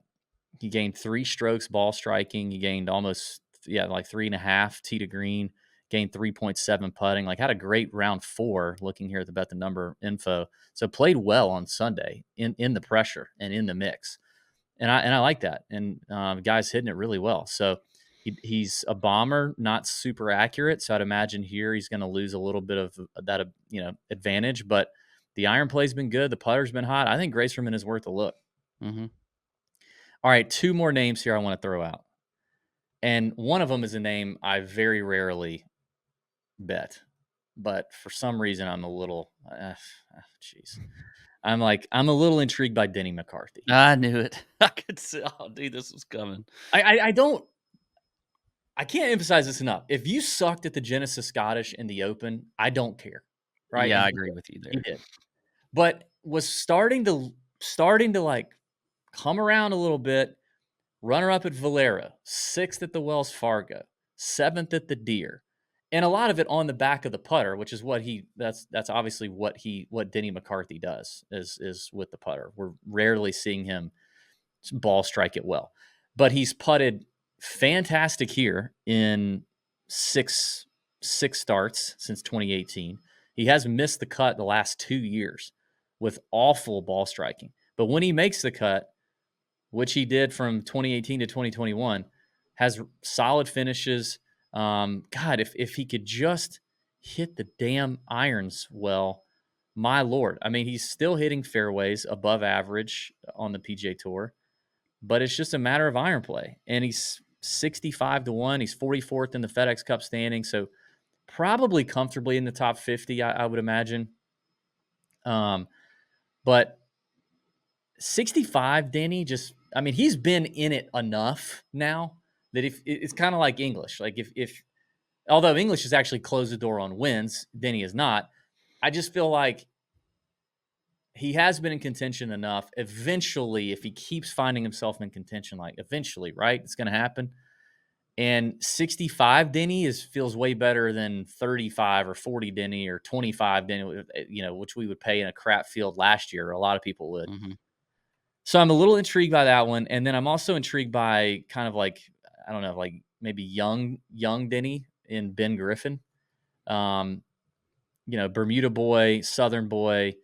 strokes ball striking. He gained almost like 3.5 tee to green, gained 3.7 putting, like had a great round 4 looking here at the Bet the Number info. So played well on Sunday in the pressure and in the mix. And I like that. And the guy's hitting it really well. So he's a bomber, not super accurate. So I'd imagine here he's going to lose a little bit of that, advantage. But the iron play's been good. The putter's been hot. I think Gracerman is worth a look.
Mm-hmm.
All right, 2 more names here I want to throw out. And one of them is a name I very rarely bet. But for some reason, I'm a little, I'm a little intrigued by Denny McCarthy.
I knew it. I could see. Oh, dude, this was coming.
I can't emphasize this enough. If you sucked at the Genesis Scottish in the Open, I don't care. Right?
Yeah,
And
I agree with you there.
He did. But was starting to like come around a little bit. Runner up at Valero, 6th at the Wells Fargo, 7th at the Deere. And a lot of it on the back of the putter, which is that's obviously what Denny McCarthy does is with the putter. We're rarely seeing him ball strike it well. But he's putted fantastic here in six starts since 2018. He has missed the cut the last 2 years with awful ball striking. But when he makes the cut, which he did from 2018 to 2021, has solid finishes. God, if he could just hit the damn irons well, my Lord. I mean, he's still hitting fairways above average on the PGA Tour, but it's just a matter of iron play. And he's 65-1. He's 44th in the FedEx Cup standing, so probably comfortably in the top 50, I would imagine. But 65, Denny, he's been in it enough now that if it's kind of like English. Like if although English has actually closed the door on wins, Denny is not. I just feel like he has been in contention enough. Eventually, if he keeps finding himself in contention, like eventually, right, it's going to happen. And 65 Denny feels way better than 35 or 40 Denny or 25 Denny, which we would pay in a crap field last year. A lot of people would.
Mm-hmm.
So I'm a little intrigued by that one. And then I'm also intrigued by kind of like, I don't know, like maybe young Denny in Ben Griffin. Bermuda boy, Southern boy.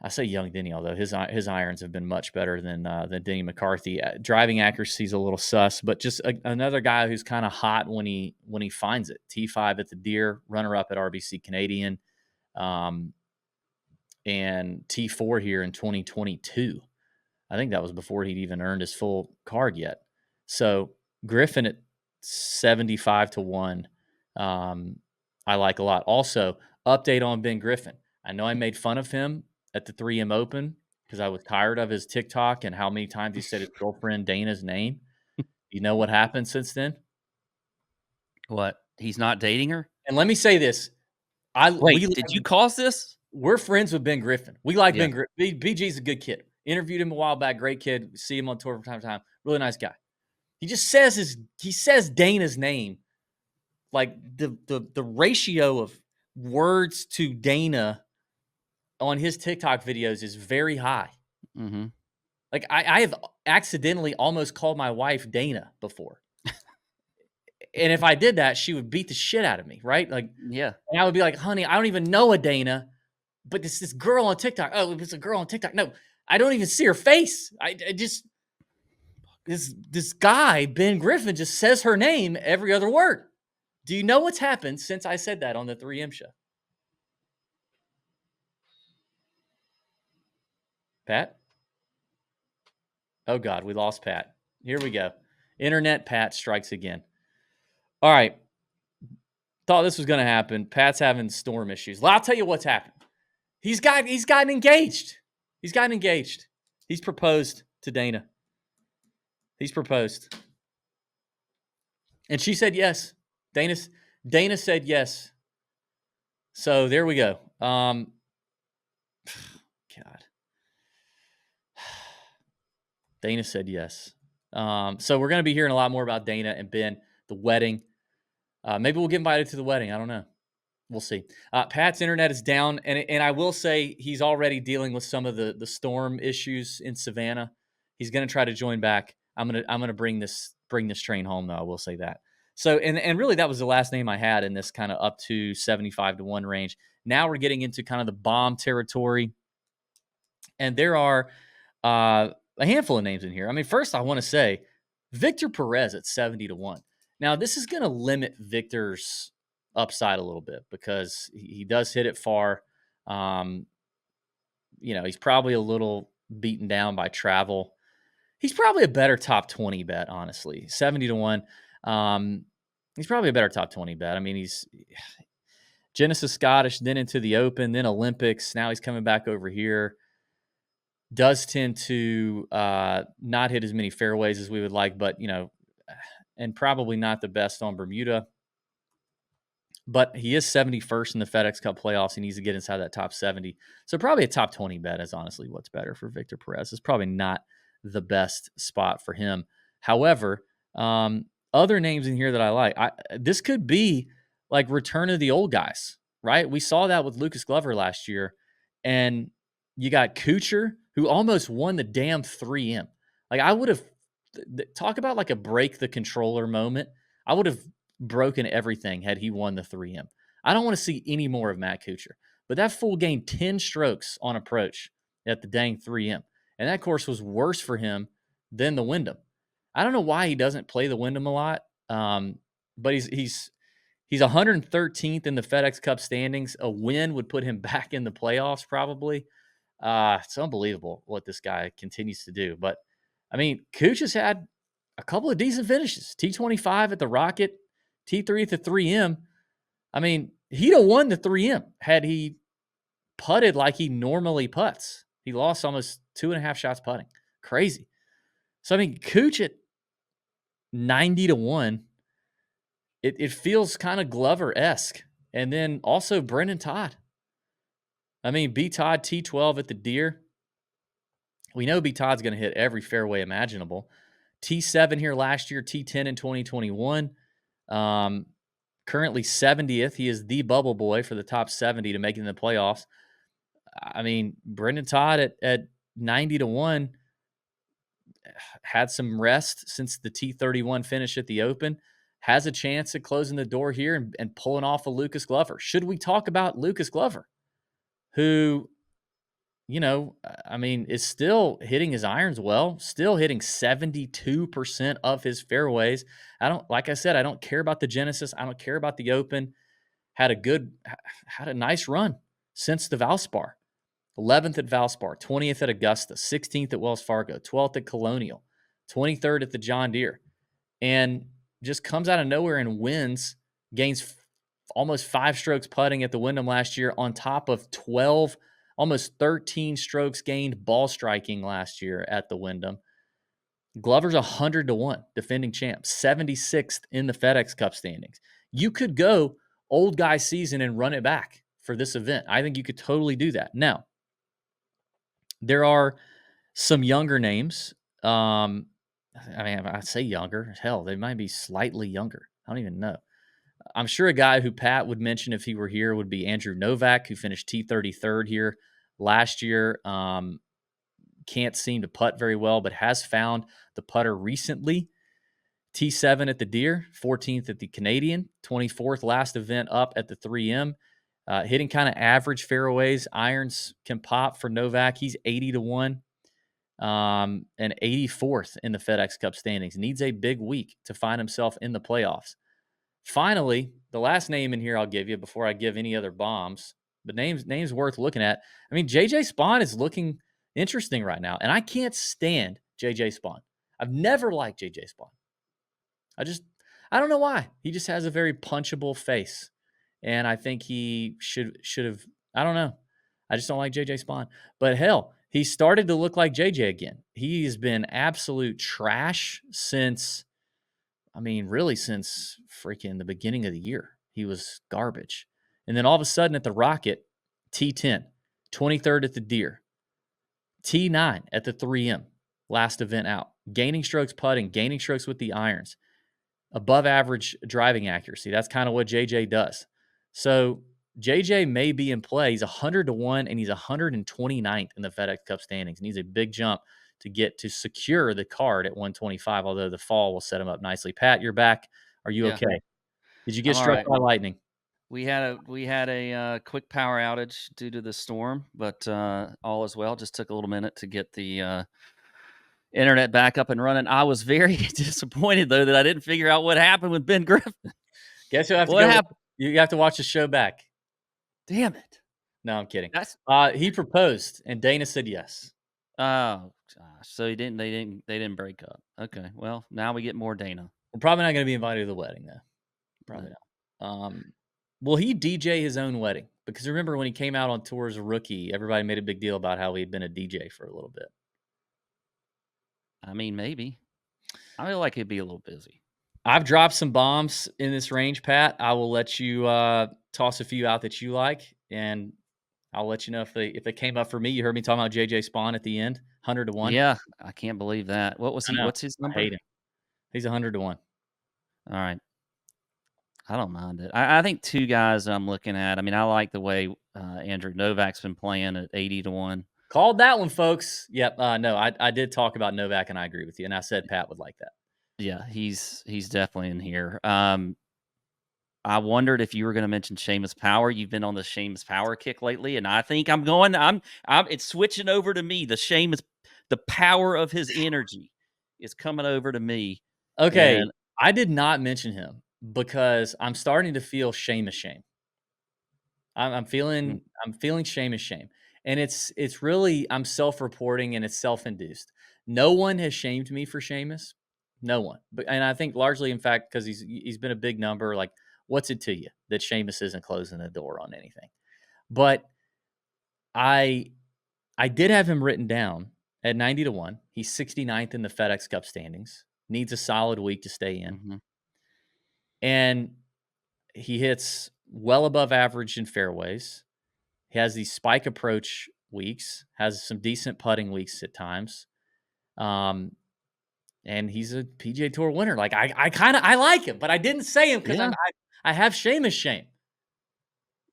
I say young Denny, although his irons have been much better than Denny McCarthy. Driving accuracy is a little sus, but just another guy who's kind of hot when he finds it. T5 at the Deere, runner up at RBC Canadian. And T4 here in 2022. I think that was before he'd even earned his full card yet. So Griffin at 75-1, I like a lot. Also, update on Ben Griffin. I know I made fun of him at the 3M Open because I was tired of his TikTok and how many times he said his girlfriend Dana's name. You know what happened since then?
What? He's not dating her?
And let me say this.
Wait, did you cause this?
We're friends with Ben Griffin. We like
Yeah.
Ben Griffin. BG's a good kid. Interviewed him a while back. Great kid. See him on tour from time to time. Really nice guy. He just says Dana's name. Like the ratio of words to Dana on his TikTok videos is very high.
Mm-hmm.
Like I have accidentally almost called my wife Dana before. And if I did that, she would beat the shit out of me, right? Like,
Yeah.
and I would be like, honey, I don't even know a Dana, but this girl on TikTok. Oh, it's a girl on TikTok. No, I don't even see her face. I just this guy, Ben Griffin, just says her name every other word. Do you know what's happened since I said that on the 3M show? Pat? Oh, God, we lost Pat. Here we go. Internet Pat strikes again. All right. Thought this was going to happen. Pat's having storm issues. Well, I'll tell you what's happened. He's gotten engaged. He's gotten engaged. He's proposed to Dana. He's proposed. And she said yes. Dana said yes. So there we go. God. Dana said yes. So we're going to be hearing a lot more about Dana and Ben, the wedding. Maybe we'll get invited to the wedding. I don't know. We'll see. Pat's internet is down, and I will say he's already dealing with some of the storm issues in Savannah. He's going to try to join back. I'm gonna bring this train home, though. I will say that. So and really that was the last name I had in this kind of up to 75-1 range. Now we're getting into kind of the bomb territory, and there are a handful of names in here. I mean, first I want to say Victor Perez at 70-1. Now this is going to limit Victor's upside a little bit because he does hit it far. He's probably a little beaten down by travel. He's probably a better top 20 bet, honestly. 70-1. He's probably a better top 20 bet. I mean, he's Genesis Scottish, then into the Open, then Olympics. Now he's coming back over here. Does tend to not hit as many fairways as we would like, but, and probably not the best on Bermuda. But he is 71st in the FedEx Cup Playoffs. He needs to get inside that top 70. So probably a top 20 bet is honestly what's better for Victor Perez. It's probably not the best spot for him. However, other names in here that I like, this could be like return of the old guys, right? We saw that with Lucas Glover last year. And you got Kuchar, who almost won the damn 3M. Like I would have, talk about like a break the controller moment. I would have broken everything had he won the 3M. I don't want to see any more of Matt Kuchar, but that fool gained 10 strokes on approach at the dang 3M. And that course was worse for him than the Wyndham. I don't know why he doesn't play the Wyndham a lot, but he's 113th in the FedEx Cup standings. A win would put him back in the playoffs probably. It's unbelievable what this guy continues to do. But, I mean, Kuch has had a couple of decent finishes. T25 at the Rocket, T3 at the 3M. I mean, he'd have won the 3M had he putted like he normally putts. He lost almost 2.5 shots putting. Crazy. So, I mean, Kuch at 90-1, it feels kind of Glover-esque. And then also Brendan Todd. I mean, B. Todd, T12 at the Deer. We know B. Todd's going to hit every fairway imaginable. T7 here last year, T10 in 2021. Currently 70th. He is the bubble boy for the top 70 to make it in the playoffs. I mean, Brendan Todd at 90-1 had some rest since the T31 finish at the Open. Has a chance at closing the door here and pulling off a Lucas Glover. Should we talk about Lucas Glover, who, I mean, is still hitting his irons well, still hitting 72% of his fairways. Like I said, I don't care about the Genesis. I don't care about the Open. Had a nice run since the Valspar. 11th at Valspar, 20th at Augusta, 16th at Wells Fargo, 12th at Colonial, 23rd at the John Deere. And just comes out of nowhere and wins, gains almost 5 strokes putting at the Wyndham last year, on top of 12, almost 13 strokes gained ball striking last year at the Wyndham. Glover's 100-1 defending champ, 76th in the FedEx Cup standings. You could go old guy season and run it back for this event. I think you could totally do that. Now, there are some younger names. I mean, I say younger. Hell, they might be slightly younger. I don't even know. I'm sure a guy who Pat would mention if he were here would be Andrew Novak, who finished T33rd here last year. Can't seem to putt very well, but has found the putter recently. T7 at the Deer, 14th at the Canadian, 24th last event up at the 3M. Hitting kind of average fairways. Irons can pop for Novak. He's 80-1 and 84th in the FedEx Cup standings. Needs a big week to find himself in the playoffs. Finally, the last name in here I'll give you before I give any other bombs, but names worth looking at. I mean, JJ Spawn is looking interesting right now, and I can't stand JJ Spawn. I've never liked JJ Spawn. I don't know why. He just has a very punchable face, and I think he should have. I don't know. I just don't like JJ Spawn. But hell, he started to look like JJ again. He's been absolute trash since freaking the beginning of the year. He was garbage. And then all of a sudden at the Rocket, T10, 23rd at the Deer, T9 at the 3M, last event out. Gaining strokes putting, gaining strokes with the irons, above average driving accuracy. That's kind of what JJ does. So JJ may be in play. He's 100-1 and he's 129th in the FedEx Cup standings. Needs a big jump to get to secure the card at 125, although the fall will set him up nicely. Pat, you're back. Are you okay? Did you get
I'm all
struck
right.
by lightning?
We had a quick power outage due to the storm, but all is well. Just took a little minute to get the internet back up and running. I was very disappointed though that I didn't figure out what happened with Ben Griffin.
Guess you'll have to
What
go.
happened?
You have to watch the show back.
Damn it!
No, I'm kidding.
That's
He proposed, and Dana said yes.
oh gosh. So they didn't break up. Okay. Well, now we get more Dana.
We're probably not going to be invited to the wedding, though. Probably not. Will he DJ his own wedding? Because remember when he came out on tour as a rookie, everybody made a big deal about how he had been a DJ for a little bit.
I mean, maybe. I feel like he'd be a little busy.
I've dropped some bombs in this range, Pat. I will let you toss a few out that you like, and I'll let you know if they came up for me. You heard me talking about JJ Spawn at the end, 100-1.
Yeah, I can't believe that. What was he? What's his number?
I hate him. He's 100-1.
All right. I don't mind it. I think two guys I'm looking at. I mean, I like the way Andrew Novak's been playing at 80-1.
Called that one, folks. Yep. No, I did talk about Novak, and I agree with you. And I said Pat would like that.
Yeah, he's definitely in here. I wondered if you were going to mention Seamus Power. You've been on the Seamus Power kick lately, and I think I'm it's switching over to me. The power of his energy is coming over to me.
Okay, and I did not mention him because I'm starting to feel Seamus shame. I'm feeling Seamus shame, and it's really I'm self-reporting and it's self-induced. No one has shamed me for Seamus. No one, and I think largely, in fact, because he's been a big number. Like, what's it to you that Seamus isn't closing the door on anything? But I did have him written down at 90-1. He's 69th in the FedEx Cup standings. Needs a solid week to stay in, and he hits well above average in fairways. He has these spike approach weeks. Has some decent putting weeks at times. And he's a PGA Tour winner. Like I like him, but I didn't say him because I have Seamus shame.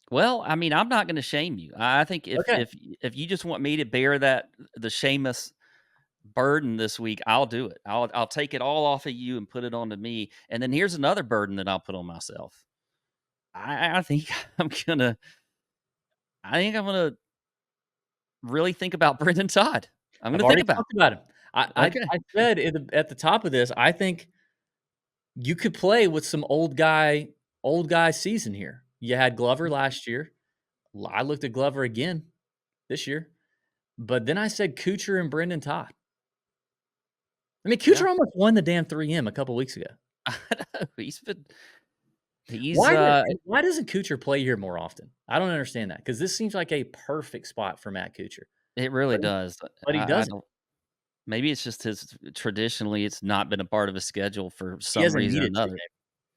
Well, I mean, I'm not going to shame you. I think if you just want me to bear the Seamus burden this week, I'll do it. I'll take it all off of you and put it onto me. And then here's another burden that I'll put on myself. I think I'm gonna really think about Brendan Todd. I'm gonna think about
him. I said at the top of this, I think you could play with some old guy season here. You had Glover last year. I looked at Glover again this year. But then I said Kuchar and Brendan Todd. I mean, Kuchar almost won the damn 3M a couple weeks ago.
I know. He's
Why doesn't Kuchar play here more often? I don't understand that, because this seems like a perfect spot for Matt Kuchar,
it really
but he,
does.
but he
I
doesn't.
don't. Maybe it's just his traditionally, it's not been a part of his schedule for
He
some
hasn't
reason or
needed to.
another.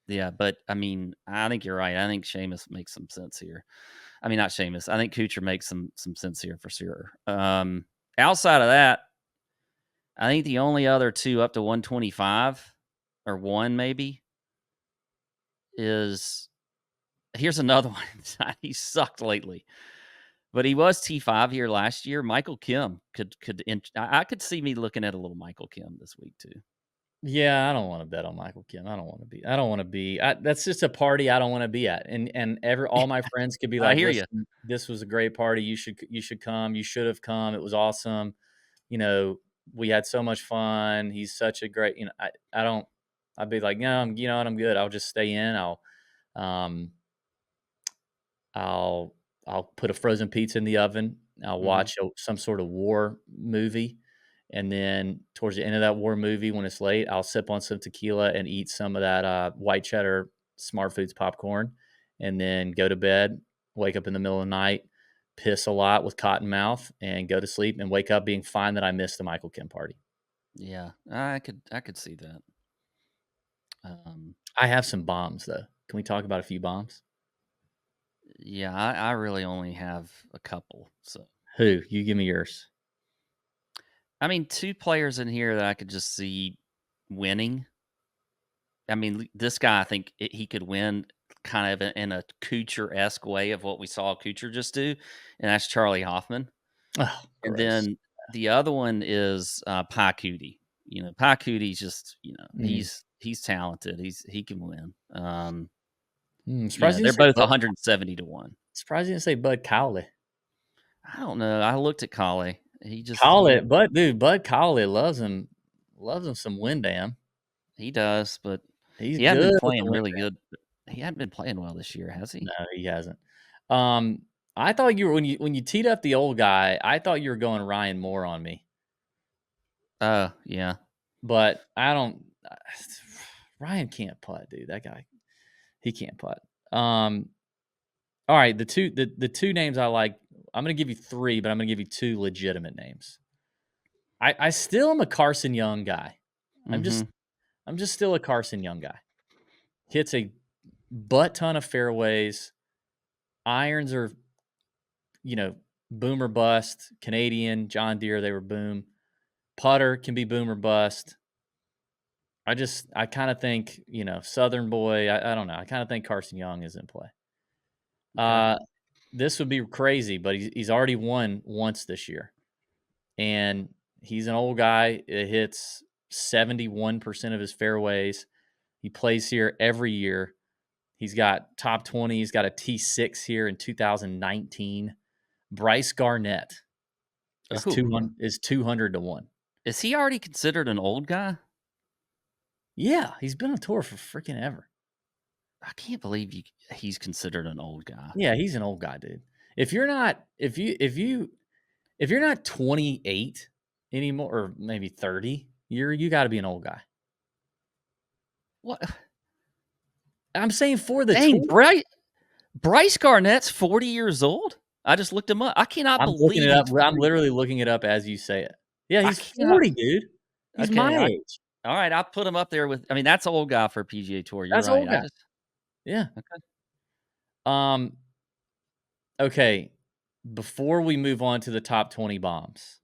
Yeah, but I mean, I think you're right. I think Seamus makes some sense here. I mean, not Seamus. I think Kuchar makes some sense here for sure. Outside of that, I think the only other two up to 125 or one maybe is here's another one. He sucked lately, but he was T5 here last year. Michael Kim I could see me looking at a little Michael Kim this week too.
Yeah, I don't want to bet on Michael Kim. I don't want to be. I don't want to be. That's just a party I don't want to be at. And all my friends could be
I
like,
hear you.
"Listen, this was a great party. You should come. You should have come. It was awesome. You know, we had so much fun. He's such a great. I don't. I'd be like, no, you know what? I'm good. I'll just stay in. Um, I'll I'll put a frozen pizza in the oven. I'll
Mhm.
watch some sort of war movie, and then towards the end of that war movie, when it's late, I'll sip on some tequila and eat some of that white cheddar Smart Foods popcorn, and then go to bed. Wake up in the middle of the night, piss a lot with cotton mouth, and go to sleep and wake up being fine that I missed the Michael Kim party.
Yeah, I could see that. Um,
I have some bombs though. Can we talk about a few bombs?
yeah, I really only have a couple. So
Who? You give me yours.
I mean, two players in here that I could just see winning. I mean, this guy, I think he could win kind of in a Kuchar-esque way of what we saw Kuchar just do, and that's Charlie Hoffman.
Oh,
And
gross.
then the other one is Pi Cootie. Pi Cootie's just
Mm.
he's talented. He can win.
Surprised you
They're
didn't say
both
Bud.
170 to 1.
Surprised you didn't say Bud Cowley.
I don't know. I looked at Collie. He just
Cowley, Bud Cowley loves him some Wyndham.
he does, but
He's
he hadn't been
good with the
playing really
Wyndham.
good. He hadn't been playing well this year, has he?
No, he hasn't. Um, I thought you were when you teed up the old guy. I thought you were going Ryan Moore on me,
Yeah.
but I don't. Ryan can't putt, dude. That guy, he can't putt. All right, the two names I like. I'm going to give you three, but I'm going to give you two legitimate names. I still am a Carson Young guy. I'm just
Mhm.
I'm just still a Carson Young guy. Hits a butt ton of fairways. Irons are, boom or bust. Canadian, John Deere, they were boom. Putter can be boom or bust. I kind of think, Southern boy, I don't know. I kind of think Carson Young is in play.
Okay.
Uh, this would be crazy, but he's already won once this year. And he's an old guy. It hits 71% of his fairways. He plays here every year. He's got top 20. He's got a T6 here in 2019. Bryce Garnett is
Oh,
200 to 1.
is he already considered an old guy?
Yeah, he's been on tour for freaking ever.
I can't believe he's considered an old guy.
Yeah, he's an old guy, dude. If you're not 28 anymore, or maybe 30, you got to be an old guy.
What?
I'm saying for the
Dang,
tour.
Bryce Garnett's 40 years old? I just looked him up. I cannot
I'm looking
believe
it
he's
up. I'm
40.
literally looking it up as you say it. Yeah,
I
he's
cannot.
40, dude. He's
Okay,
my age.
all right, I'll put him up there with. I mean, that's old guy for PGA Tour. You're
That's
right.
old
I
guy.
just
Yeah.
okay.
Okay. Before we move on to the top 20 bombs,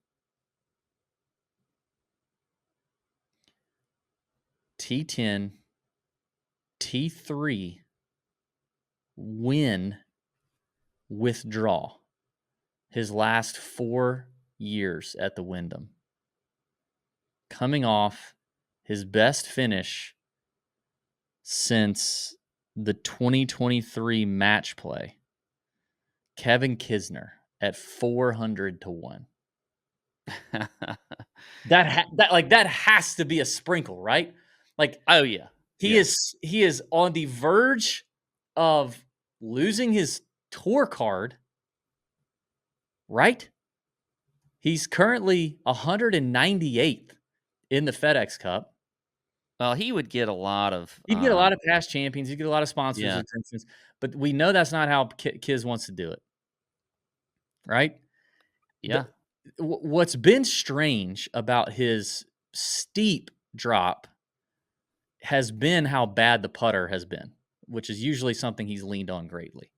T10, T3, win, withdraw. His last 4 years at the Wyndham. Coming off his best finish since the 2023 match play. Kevin Kisner at 400 to 1. That has to be a sprinkle, right? Like,
Oh yeah,
he is on the verge of losing his tour card, right? He's currently 198th in the FedEx Cup.
Well, he would get a lot of,
He'd get a lot of past champions. He'd get a lot of sponsors'
yeah,
attentions, but we know that's not how Kiz wants to do it, right?
yeah,
What's been strange about his steep drop has been how bad the putter has been, which is usually something he's leaned on greatly.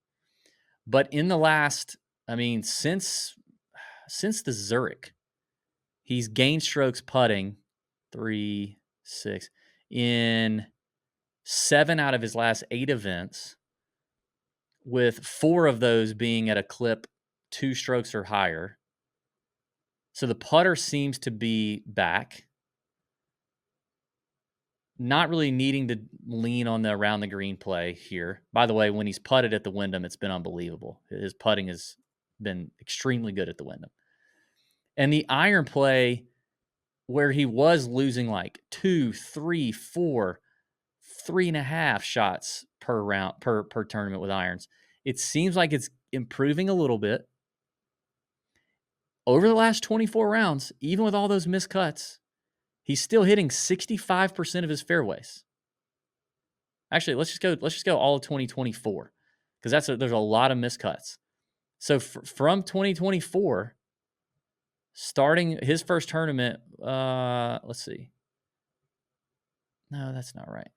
But in the last, I mean, since the Zurich, he's gained strokes putting 3, 6 in 7 out of his last 8 events, with 4 of those being at a clip 2 strokes or higher. So the putter seems to be back. Not really needing to lean on the around the green play here. By the way, when he's putted at the Wyndham, it's been unbelievable. His putting has been extremely good at the Wyndham. And the iron play, where he was losing like 2, 3, 4, 3.5 shots per round per tournament with irons, it seems like it's improving a little bit. Over the last 24 rounds, even with all those missed cuts, he's still hitting 65% of his fairways. Actually, let's just go all of 2024, because there's a lot of miscuts. So from 2024, starting his first tournament, let's see. No, that's not right.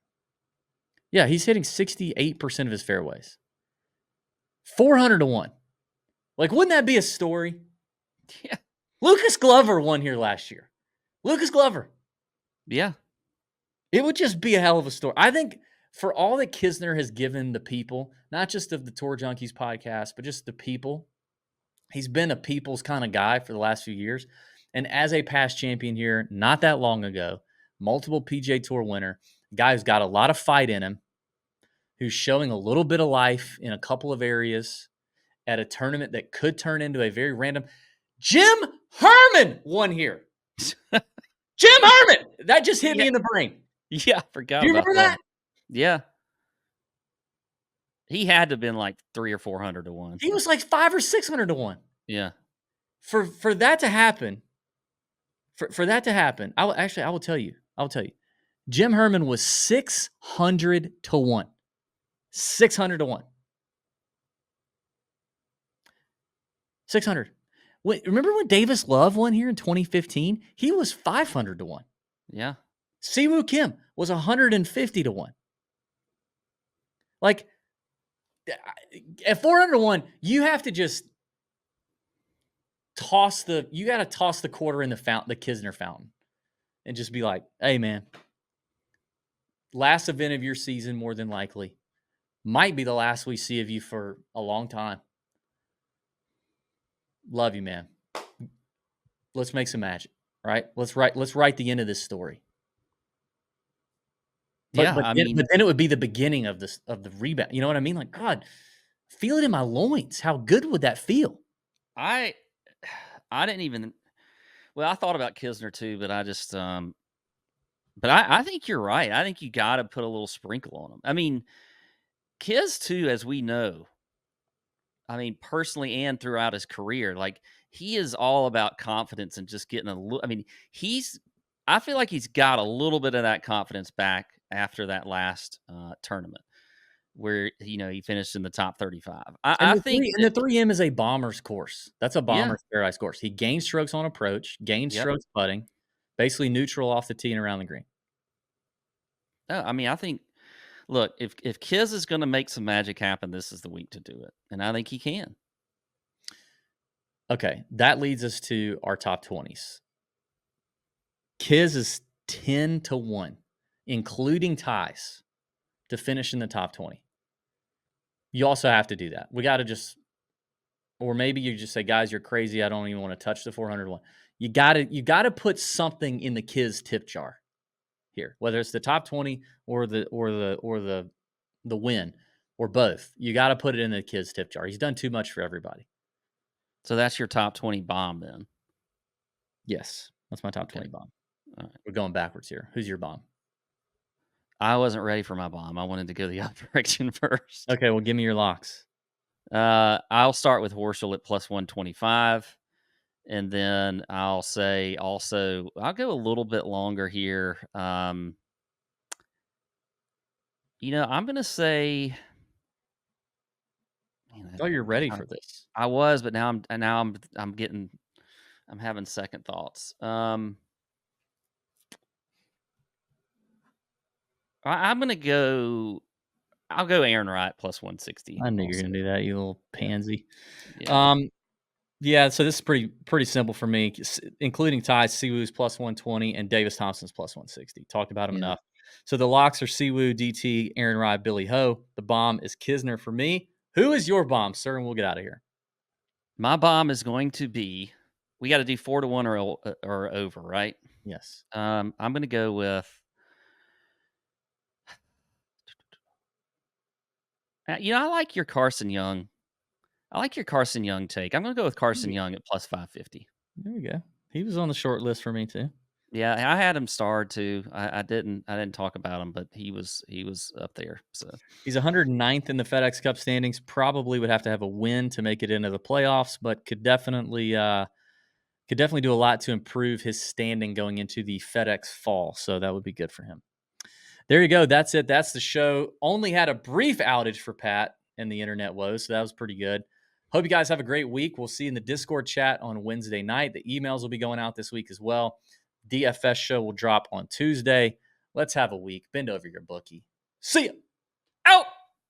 Yeah, he's hitting 68% of his fairways. 400 to 1. Like, wouldn't that be a story?
yeah,
Lucas Glover won here last year. Lucas Glover.
yeah.
It would just be a hell of a story. I think for all that Kisner has given the people, not just of the Tour Junkies podcast, but just the people, he's been a people's kind of guy for the last few years. And as a past champion here, not that long ago, multiple PGA Tour winner, guy who's got a lot of fight in him, who's showing a little bit of life in a couple of areas at a tournament that could turn into a very random. Jim Herman won here. Jim Herman! That just hit me in the brain.
Yeah, I forgot
Do you
about
remember that?
Yeah. He had to have been like 300 or 400 to 1.
He was like 500 or 600 to 1.
Yeah.
For that to happen, I will tell you. Jim Herman was 600 to 1. 600 to 1. 600. Wait, remember when Davis Love won here in 2015? He was 500 to 1.
Yeah.
Siwoo Kim was 150 to 1. Like, at 400 to 1, you have to just toss the quarter in the Kisner fountain, and just be like, hey man, last event of your season, more than likely. Might be the last we see of you for a long time. Love you, man. Let's make some magic, right? Let's write the end of this story. But then it would be the beginning of the rebound. You know what I mean? Like, God, feel it in my loins. How good would that feel?
I didn't even. Well, I thought about Kisner too, but I just. But I think you're right. I think you got to put a little sprinkle on him. I mean, Kiz too, as we know. I mean, personally and throughout his career, like he is all about confidence and just getting a little. I mean, I feel like he's got a little bit of that confidence back after that last tournament where he finished in the top 35. I think
the 3M is a bomber's course. That's a bomber's
Yeah.
paradise course. He gains strokes on approach, gains
Yep.
strokes putting, basically neutral off the tee and around the green.
No, I mean, I think. Look, if Kiz is going to make some magic happen, this is the week to do it, and I think he can.
Okay, that leads us to our top 20s. Kiz is 10 to 1, including ties, to finish in the top 20. You also have to do that. We got to or maybe you just say, guys, you're crazy. I don't even want to touch the 401. You got to put something in the Kiz tip jar here, whether it's the top 20 or the win or both. You got to put it in the Kiz tip jar. He's done too much for everybody.
So that's your top 20 bomb then?
Yes, that's my top 20 bomb.
All right.
We're going backwards here. Who's your bomb?
I wasn't ready for my bomb. I wanted to go the other direction first.
Okay, well, give me your locks.
I'll start with Horschel at plus 125. And then I'll say also, I'll go a little bit longer here. I'm going to say. Man,
I thought you're ready
kinda-
for this.
I was, but I'm having second thoughts. I'm going to go. I'll go Aaron Wright plus 160.
I knew you were
Also.
going to do that, you little
Yeah.
pansy.
Yeah.
Yeah, so this is pretty simple for me, including ties. Siwoo's plus 120 and Davis Thompson's plus 160. Talked about him
Yeah.
enough. So the locks are Siwoo, DT, Aaron Wright, Billy Ho. The bomb is Kisner for me. Who is your bomb, sir? And we'll get out of here.
My bomb is going to be. We got to do 4-1 or over, right?
Yes.
I'm going to go with. I like your Carson Young. I like your Carson Young take. I'm going to go with Carson Young at plus 550.
There we go. He was on the short list for me too.
Yeah, I had him starred too. I didn't talk about him, but he was up there. So
He's 109th in the FedEx Cup standings. Probably would have to have a win to make it into the playoffs, but could definitely do a lot to improve his standing going into the FedEx Fall. So that would be good for him. There you go. That's it. That's the show. Only had a brief outage for Pat and the internet woes, so that was pretty good. Hope you guys have a great week. We'll see you in the Discord chat on Wednesday night. The emails will be going out this week as well. DFS show will drop on Tuesday. Let's have a week. Bend over your bookie. See ya.